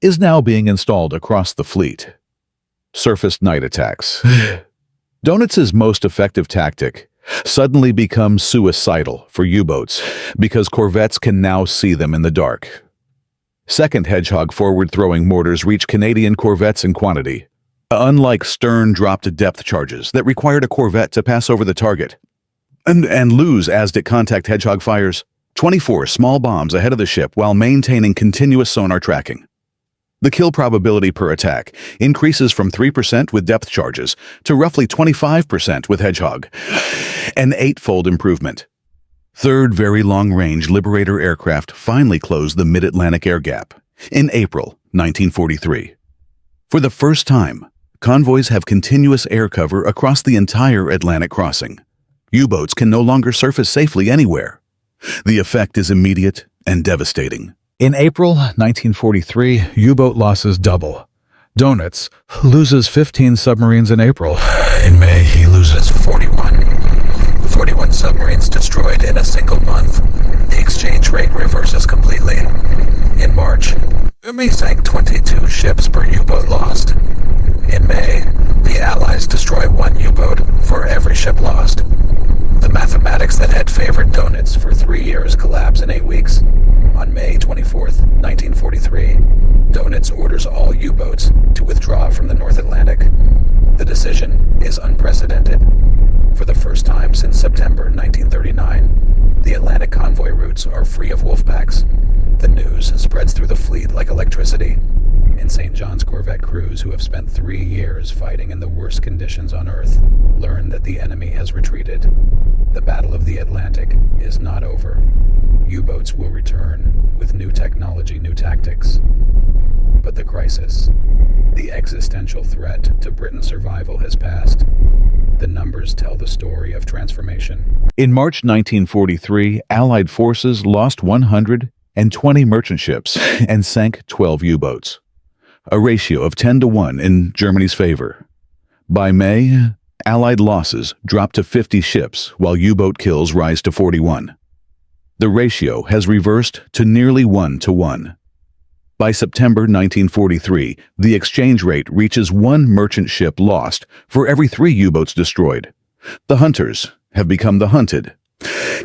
is now being installed across the fleet. Surface night attacks. Donitz's most effective tactic suddenly becomes suicidal for U-boats because corvettes can now see them in the dark. Second, Hedgehog forward-throwing mortars reach Canadian corvettes in quantity, unlike stern-dropped depth charges that required a corvette to pass over the target. And lose as did contact Hedgehog fires 24 small bombs ahead of the ship while maintaining continuous sonar tracking. The kill probability per attack increases from 3% with depth charges to roughly 25% with Hedgehog, an 8-fold improvement. Third, very long-range Liberator aircraft finally closed the Mid-Atlantic air gap in April 1943. For the first time, convoys have continuous air cover across the entire Atlantic crossing. U-boats can no longer surface safely anywhere. The effect is immediate and devastating. In April 1943, U-boat losses double. Donitz loses 15 submarines in April.
In May, he loses 41. 41 submarines destroyed in a single month. The exchange rate reverses completely. In March, he sank 22 ships per U-boat lost. In May, the Allies destroy 1 U-boat for every ship lost. The mathematics that had favored Donitz for 3 years collapse in 8 weeks. On May 24th, 1943, Donitz orders all U-boats to withdraw from the North Atlantic. The decision is unprecedented. For the first time since September 1939, the Atlantic convoy routes are free of wolf packs. The news spreads through the fleet like electricity. And St. John's corvette crews who have spent 3 years fighting in the worst conditions on Earth learn that the enemy has retreated. The Battle of the Atlantic is not over. U-boats will return with new technology, new tactics. But the crisis, the existential threat to Britain's survival has passed. The numbers tell the story of transformation.
In March 1943, Allied forces lost 120 merchant ships and sank 12 U-boats, a ratio of 10 to 1 in Germany's favor. By May, Allied losses dropped to 50 ships while U-boat kills rise to 41. The ratio has reversed to nearly 1-to-1. By September 1943, the exchange rate reaches 1 merchant ship lost for every 3 U-boats destroyed. The hunters have become the hunted.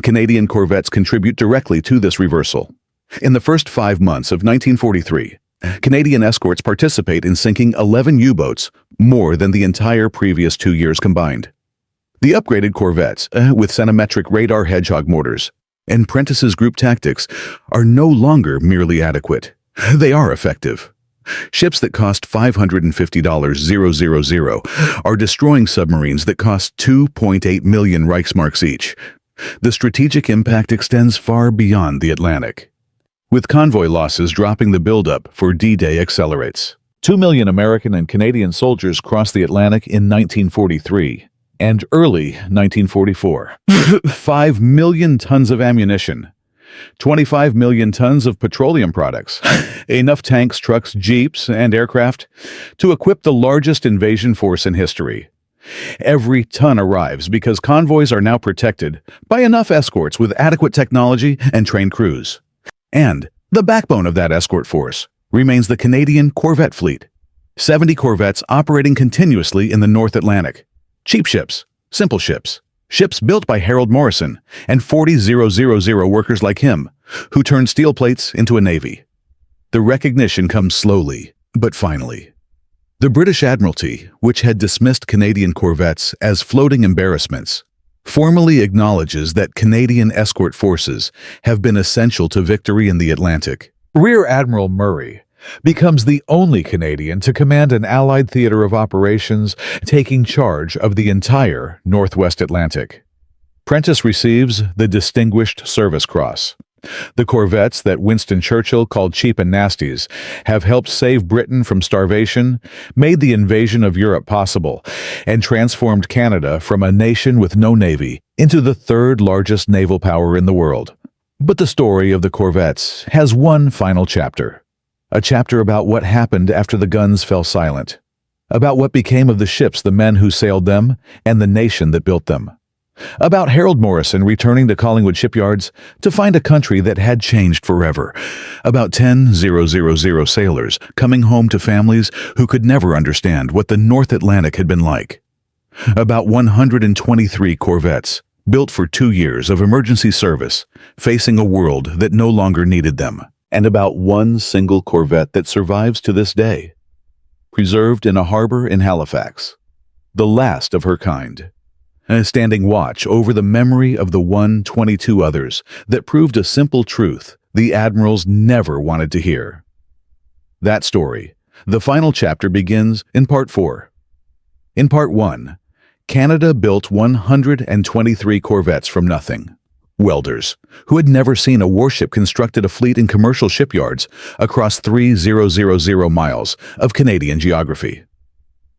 Canadian corvettes contribute directly to this reversal. In the first 5 months of 1943, Canadian escorts participate in sinking 11 U-boats, more than the entire previous 2 years combined. The upgraded corvettes, with centimetric radar Hedgehog mortars and Prentice's group tactics, are no longer merely adequate. They are effective. Ships that cost $550,000 are destroying submarines that cost 2.8 million Reichsmarks each. The strategic impact extends far beyond the Atlantic. With convoy losses dropping, the buildup for D-Day accelerates. 2 million American and Canadian soldiers crossed the Atlantic in 1943 and early 1944. 5 million tons of ammunition, 25 million tons of petroleum products, enough tanks, trucks, jeeps, and aircraft to equip the largest invasion force in history. Every ton arrives because convoys are now protected by enough escorts with adequate technology and trained crews. And the backbone of that escort force remains the Canadian Corvette fleet. 70 corvettes operating continuously in the North Atlantic. Cheap ships, simple ships, ships built by Harold Morrison and 40,000 workers like him, who turned steel plates into a navy. The recognition comes slowly, but finally. The British Admiralty, which had dismissed Canadian corvettes as floating embarrassments, formally acknowledges that Canadian escort forces have been essential to victory in the Atlantic. Rear Admiral Murray becomes the only Canadian to command an Allied theater of operations, taking charge of the entire Northwest Atlantic. Prentice receives the Distinguished Service Cross. The corvettes that Winston Churchill called cheap and nasties have helped save Britain from starvation, made the invasion of Europe possible, and transformed Canada from a nation with no navy into the 3rd largest naval power in the world. But the story of the corvettes has one final chapter. A chapter about what happened after the guns fell silent, about what became of the ships, the men who sailed them, and the nation that built them. About Harold Morrison returning to Collingwood shipyards to find a country that had changed forever. About 10,000 sailors coming home to families who could never understand what the North Atlantic had been like. About 123 corvettes, built for 2 years of emergency service, facing a world that no longer needed them. And about one single corvette that survives to this day, preserved in a harbor in Halifax, the last of her kind, standing watch over the memory of the 122 others that proved a simple truth the admirals never wanted to hear. That story, the final chapter, begins in Part 4. In Part 1, Canada built 123 corvettes from nothing. Welders, who had never seen a warship, constructed a fleet in commercial shipyards across 3,000 miles of Canadian geography.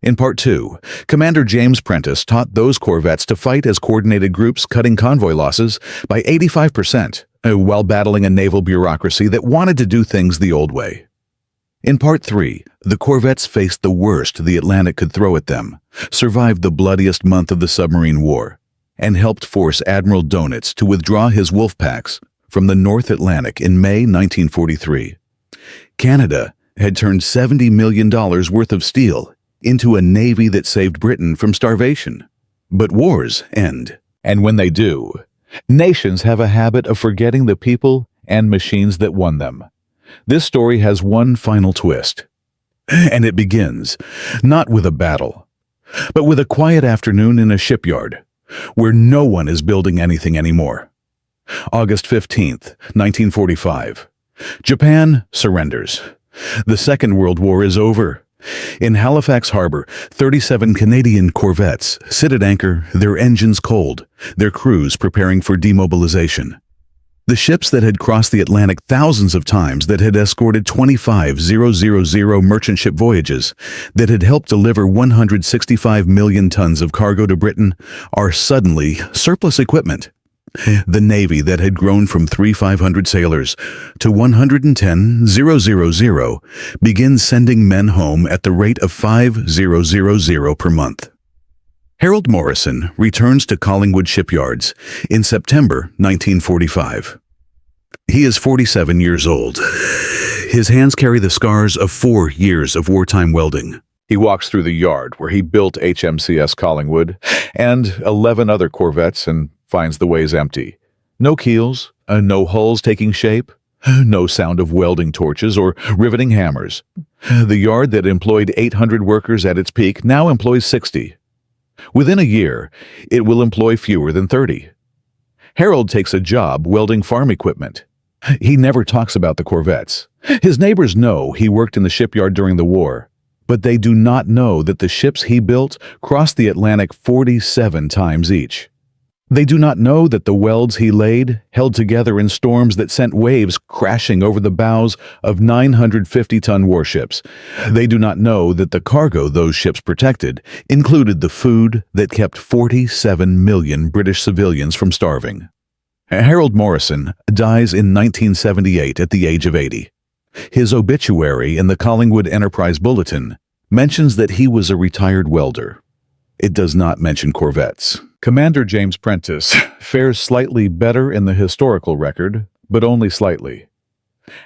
In Part 2, Commander James Prentice taught those corvettes to fight as coordinated groups, cutting convoy losses by 85%, while battling a naval bureaucracy that wanted to do things the old way. In Part 3, the corvettes faced the worst the Atlantic could throw at them, survived the bloodiest month of the submarine war, and helped force Admiral Donitz to withdraw his wolf packs from the North Atlantic in May 1943. Canada had turned $70 million worth of steel into a navy that saved Britain from starvation. But wars end, and when they do, nations have a habit of forgetting the people and machines that won them. This story has one final twist, and it begins not with a battle, but with a quiet afternoon in a shipyard where no one is building anything anymore. August 15th, 1945. Japan surrenders. The Second World War is over. In Halifax Harbor, 37 Canadian corvettes sit at anchor, their engines cold, their crews preparing for demobilization. The ships that had crossed the Atlantic thousands of times, that had escorted 25,000 merchant ship voyages, that had helped deliver 165 million tons of cargo to Britain, are suddenly surplus equipment. The Navy that had grown from 3,500 sailors to 110,000 begins sending men home at the rate of 5,000 per month. Harold Morrison returns to Collingwood shipyards in September 1945. He is 47 years old. His hands carry the scars of 4 years of wartime welding. He walks through the yard where he built HMCS Collingwood and 11 other Corvettes and finds the ways empty. No keels, no hulls taking shape, no sound of welding torches or riveting hammers. The yard that employed 800 workers at its peak now employs 60. Within a year, it will employ fewer than 30. Harold takes a job welding farm equipment. He never talks about the Corvettes. His neighbors know he worked in the shipyard during the war, but they do not know that the ships he built crossed the Atlantic 47 times each. They do not know that the welds he laid held together in storms that sent waves crashing over the bows of 950-ton warships. They do not know that the cargo those ships protected included the food that kept 47 million British civilians from starving. Harold Morrison dies in 1978 at the age of 80. His obituary in the Collingwood Enterprise Bulletin mentions that he was a retired welder. It does not mention Corvettes. Commander James Prentice fares slightly better in the historical record, but only slightly.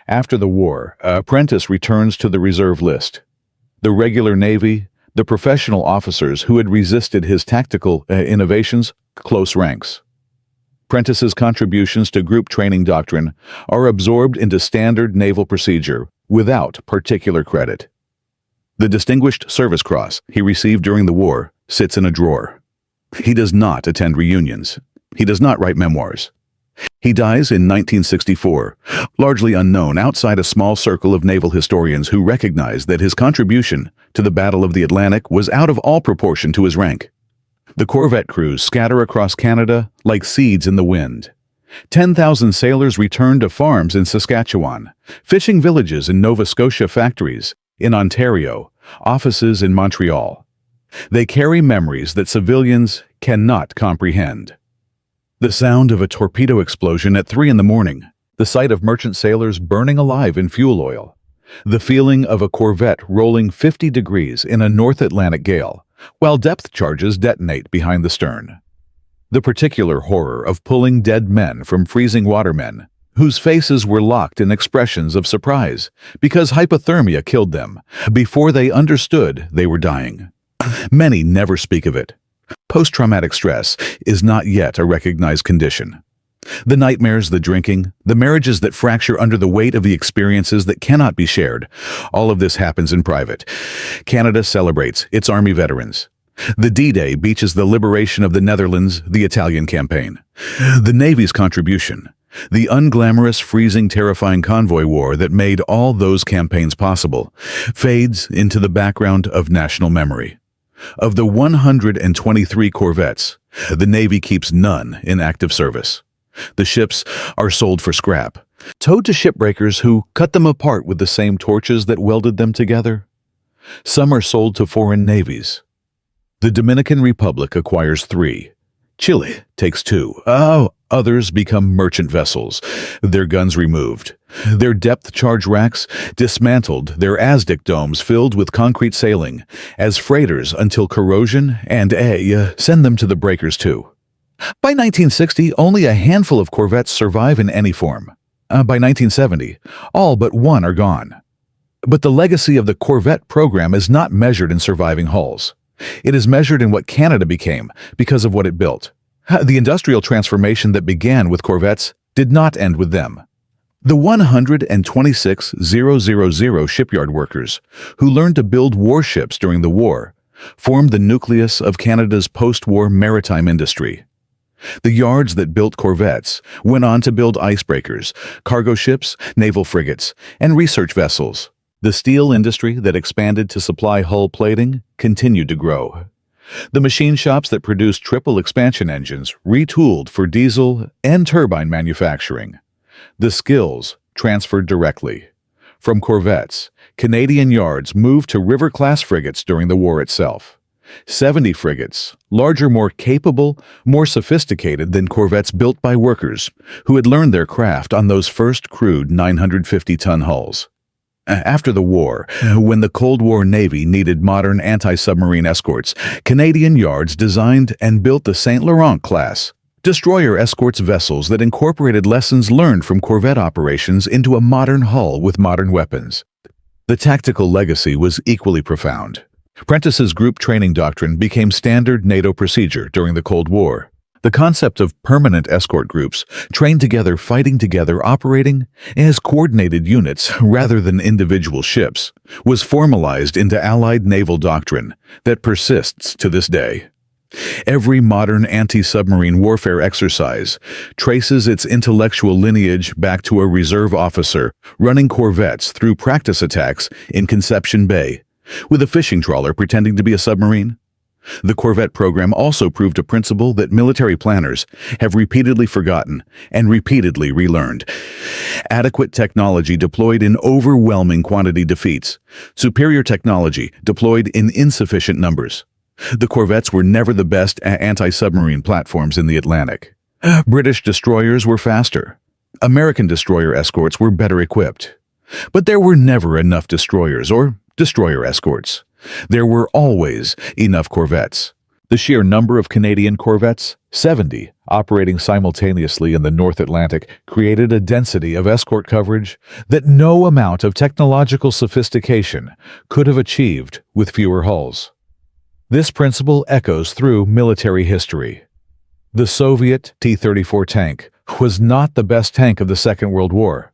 After the war, Prentice returns to the reserve list. The regular Navy, the professional officers who had resisted his tactical innovations, close ranks. Prentice's contributions to group training doctrine are absorbed into standard naval procedure without particular credit. The Distinguished Service Cross he received during the war sits in a drawer. He does not attend reunions. He does not write memoirs. He dies in 1964, largely unknown outside a small circle of naval historians who recognize that his contribution to the Battle of the Atlantic was out of all proportion to his rank. The Corvette crews scatter across Canada like seeds in the wind. 10,000 sailors return to farms in Saskatchewan, fishing villages in Nova Scotia, factories in Ontario, offices in Montreal. They carry memories that civilians cannot comprehend. The sound of a torpedo explosion at 3 a.m, the sight of merchant sailors burning alive in fuel oil, the feeling of a Corvette rolling 50 degrees in a North Atlantic gale, while depth charges detonate behind the stern. The particular horror of pulling dead men from freezing watermen, whose faces were locked in expressions of surprise because hypothermia killed them before they understood they were dying. Many never speak of it. Post-traumatic stress is not yet a recognized condition. The nightmares, the drinking, the marriages that fracture under the weight of the experiences that cannot be shared, all of this happens in private. Canada celebrates its Army veterans. The D-Day beaches the liberation of the Netherlands, the Italian campaign. The Navy's contribution, the unglamorous, freezing, terrifying convoy war that made all those campaigns possible, fades into the background of national memory. Of the 123 Corvettes, the Navy keeps none in active service. The ships are sold for scrap, towed to shipbreakers who cut them apart with the same torches that welded them together. Some are sold to foreign navies. The Dominican Republic acquires 3. Chile takes 2. Others become merchant vessels, their guns removed, their depth charge racks dismantled, their Aztec domes filled with concrete ceiling, as freighters until corrosion and send them to the breakers too. By 1960, only a handful of Corvettes survive in any form. By 1970, all but 1 are gone. But the legacy of the Corvette program is not measured in surviving hulls. It is measured in what Canada became because of what it built. The industrial transformation that began with Corvettes did not end with them. The 126,000 shipyard workers who learned to build warships during the war formed the nucleus of Canada's post-war maritime industry. The yards that built Corvettes went on to build icebreakers, cargo ships, naval frigates, and research vessels. The steel industry that expanded to supply hull plating continued to grow. The machine shops that produced triple expansion engines retooled for diesel and turbine manufacturing. The skills transferred directly. From Corvettes, Canadian yards moved to river-class frigates during the war itself. 70 frigates, larger, more capable, more sophisticated than Corvettes built by workers who had learned their craft on those first crude 950-ton hulls. After the war, when the Cold War Navy needed modern anti-submarine escorts, Canadian yards designed and built the St. Laurent class, Destroyer escorts vessels that incorporated lessons learned from Corvette operations into a modern hull with modern weapons. The tactical legacy was equally profound. Prentice's group training doctrine became standard NATO procedure during the Cold War. The concept of permanent escort groups, trained together, fighting together, operating as coordinated units rather than individual ships, was formalized into Allied naval doctrine that persists to this day. Every modern anti-submarine warfare exercise traces its intellectual lineage back to a reserve officer running corvettes through practice attacks in Conception Bay, with a fishing trawler pretending to be a submarine. The Corvette program also proved a principle that military planners have repeatedly forgotten and repeatedly relearned. Adequate technology deployed in overwhelming quantity defeats. Superior technology deployed in insufficient numbers. The Corvettes were never the best anti-submarine platforms in the Atlantic. British destroyers were faster. American destroyer escorts were better equipped. But there were never enough destroyers or destroyer escorts. There were always enough corvettes. The sheer number of Canadian corvettes, 70, operating simultaneously in the North Atlantic, created a density of escort coverage that no amount of technological sophistication could have achieved with fewer hulls. This principle echoes through military history. The Soviet T-34 tank was not the best tank of the Second World War,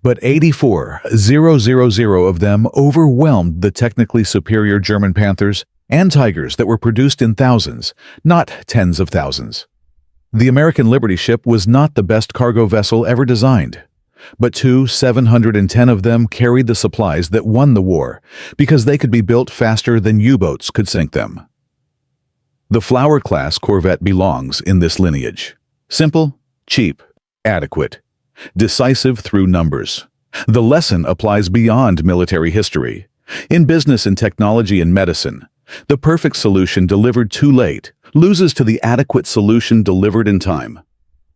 but 84,000 of them overwhelmed the technically superior German Panthers and Tigers that were produced in thousands, not tens of thousands. The American Liberty ship was not the best cargo vessel ever designed, but 710 of them carried the supplies that won the war because they could be built faster than U-boats could sink them. The Flower-class corvette belongs in this lineage. Simple, cheap, adequate, decisive through numbers. The lesson applies beyond military history. In business and technology and medicine, the perfect solution delivered too late loses to the adequate solution delivered in time.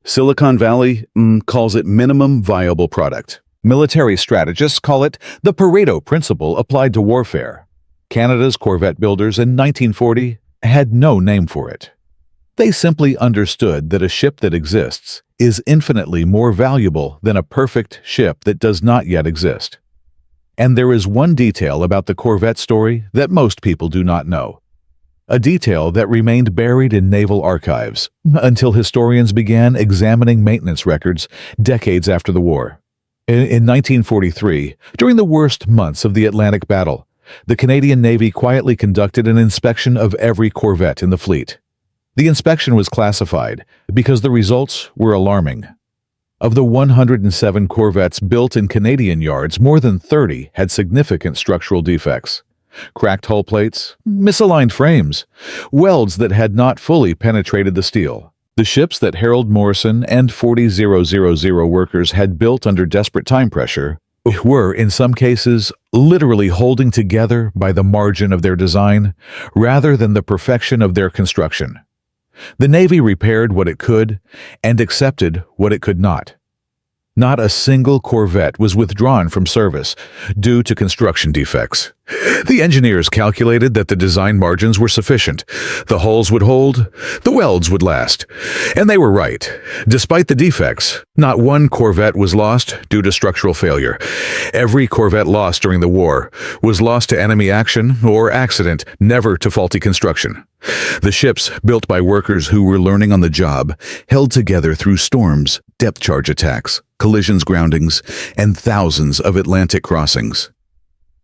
Silicon Valley calls it minimum viable product. Military strategists call it the Pareto principle applied to warfare. Canada's corvette builders in 1940 had no name for it. They simply understood that a ship that exists is infinitely more valuable than a perfect ship that does not yet exist. And there is one detail about the Corvette story that most people do not know. A detail that remained buried in naval archives until historians began examining maintenance records decades after the war. In 1943, during the worst months of the Atlantic Battle, the Canadian Navy quietly conducted an inspection of every corvette in the fleet. The inspection was classified because the results were alarming. Of the 107 corvettes built in Canadian yards, more than 30 had significant structural defects. Cracked hull plates, misaligned frames, welds that had not fully penetrated the steel. The ships that Harold Morrison and 40,000 workers had built under desperate time pressure were, in some cases, literally holding together by the margin of their design rather than the perfection of their construction. The Navy repaired what it could and accepted what it could not. Not a single corvette was withdrawn from service due to construction defects. The engineers calculated that the design margins were sufficient. The hulls would hold, the welds would last. And they were right. Despite the defects, not one corvette was lost due to structural failure. Every corvette lost during the war was lost to enemy action or accident, never to faulty construction. The ships, built by workers who were learning on the job, held together through storms, depth charge attacks, collisions, groundings, and thousands of Atlantic crossings.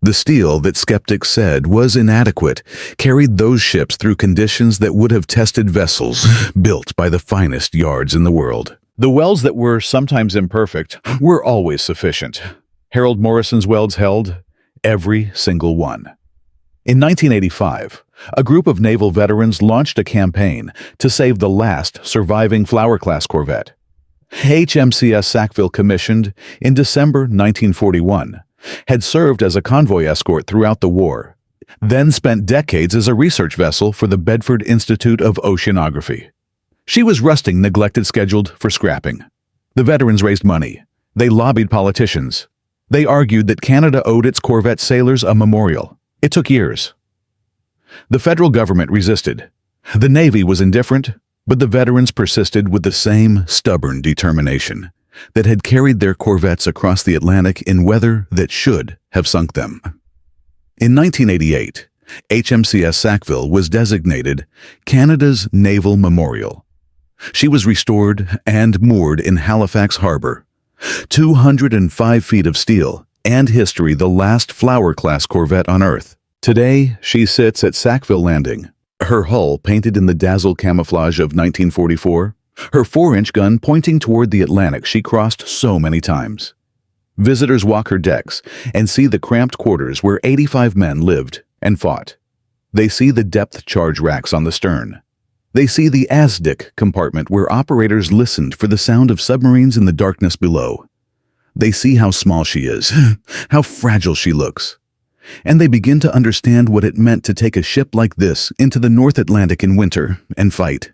The steel that skeptics said was inadequate carried those ships through conditions that would have tested vessels built by the finest yards in the world. The welds that were sometimes imperfect were always sufficient. Harold Morrison's welds held every single one. In 1985, a group of naval veterans launched a campaign to save the last surviving Flower-class corvette. HMCS Sackville, commissioned in December 1941, had served as a convoy escort throughout the war, then spent decades as a research vessel for the Bedford Institute of Oceanography. She was rusting, neglected, scheduled for scrapping. The veterans raised money. They lobbied politicians. They argued that Canada owed its corvette sailors a memorial. It took years. The federal government resisted. The Navy was indifferent. But the veterans persisted with the same stubborn determination that had carried their corvettes across the Atlantic in weather that should have sunk them. In 1988, HMCS Sackville was designated Canada's Naval Memorial. She was restored and moored in Halifax Harbor. 205 feet of steel and history, the last Flower-class corvette on Earth. Today, she sits at Sackville Landing, her hull painted in the dazzle camouflage of 1944, her 4-inch gun pointing toward the Atlantic she crossed so many times. Visitors walk her decks and see the cramped quarters where 85 men lived and fought. They see the depth charge racks on the stern. They see the ASDIC compartment where operators listened for the sound of submarines in the darkness below. They see how small she is, how fragile she looks. And they begin to understand what it meant to take a ship like this into the North Atlantic in winter and fight.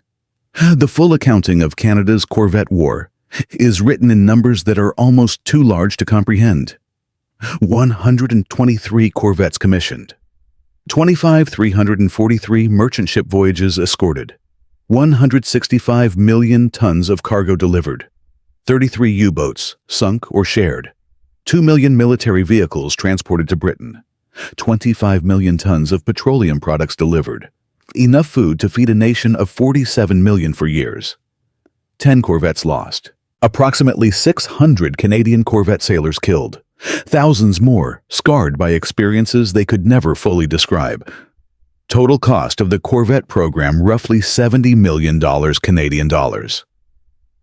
The full accounting of Canada's Corvette War is written in numbers that are almost too large to comprehend. 123 corvettes commissioned, 343 merchant ship voyages escorted, 165 million tons of cargo delivered, 33 U-boats sunk or shared, 2 million military vehicles transported to Britain, 25 million tons of petroleum products delivered, enough food to feed a nation of 47 million for years. 10 corvettes lost, approximately 600 Canadian corvette sailors killed, thousands more scarred by experiences they could never fully describe. Total cost of the Corvette program roughly $70 million Canadian dollars.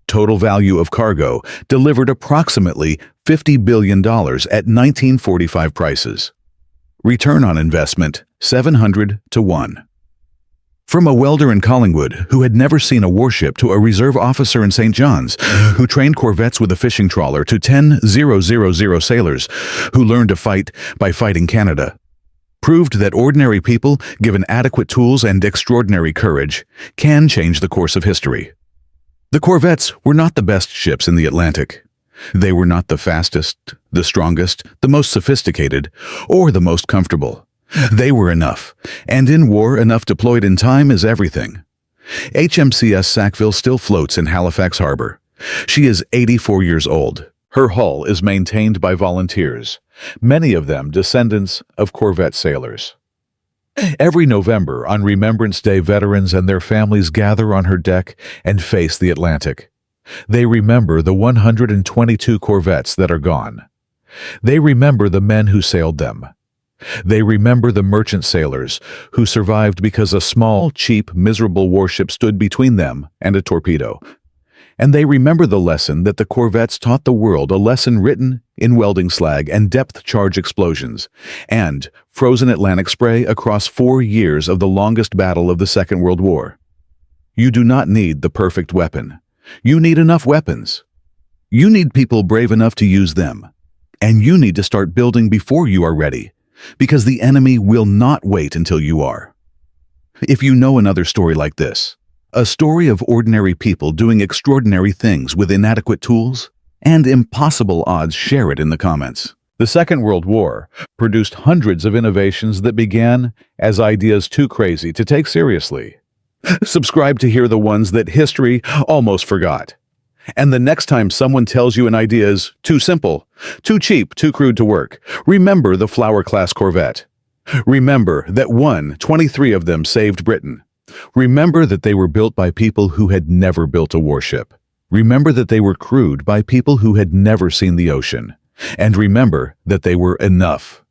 Total value of cargo delivered approximately $50 billion at 1945 prices. Return on investment 700 to 1. From a welder in Collingwood who had never seen a warship to a reserve officer in St. John's who trained corvettes with a fishing trawler to 10,000 sailors who learned to fight by fighting Canada. Proved that ordinary people, given adequate tools and extraordinary courage, can change the course of history. The corvettes were not the best ships in the Atlantic. They were not the fastest, the strongest, the most sophisticated, or the most comfortable. They were enough, and in war, enough deployed in time is everything. HMCS Sackville still floats in Halifax Harbor. She is 84 years old. Her hull is maintained by volunteers, many of them descendants of Corvette sailors. Every November, on Remembrance Day, veterans and their families gather on her deck and face the Atlantic. They remember the 122 corvettes that are gone. They remember the men who sailed them. They remember the merchant sailors who survived because a small, cheap, miserable warship stood between them and a torpedo. And they remember the lesson that the corvettes taught the world, a lesson written in welding slag and depth charge explosions, and frozen Atlantic spray across 4 years of the longest battle of the Second World War. You do not need the perfect weapon. You need enough weapons. You need people brave enough to use them. And you need to start building before you are ready, because the enemy will not wait until you are. If you know another story like this, a story of ordinary people doing extraordinary things with inadequate tools and impossible odds, share it in the comments. The Second World War produced hundreds of innovations that began as ideas too crazy to take seriously. Subscribe to hear the ones that history almost forgot. And the next time someone tells you an idea is too simple, too cheap, too crude to work, remember the Flower-class corvette. Remember that 23 of them saved Britain. Remember that they were built by people who had never built a warship. Remember that they were crewed by people who had never seen the ocean. And remember that they were enough.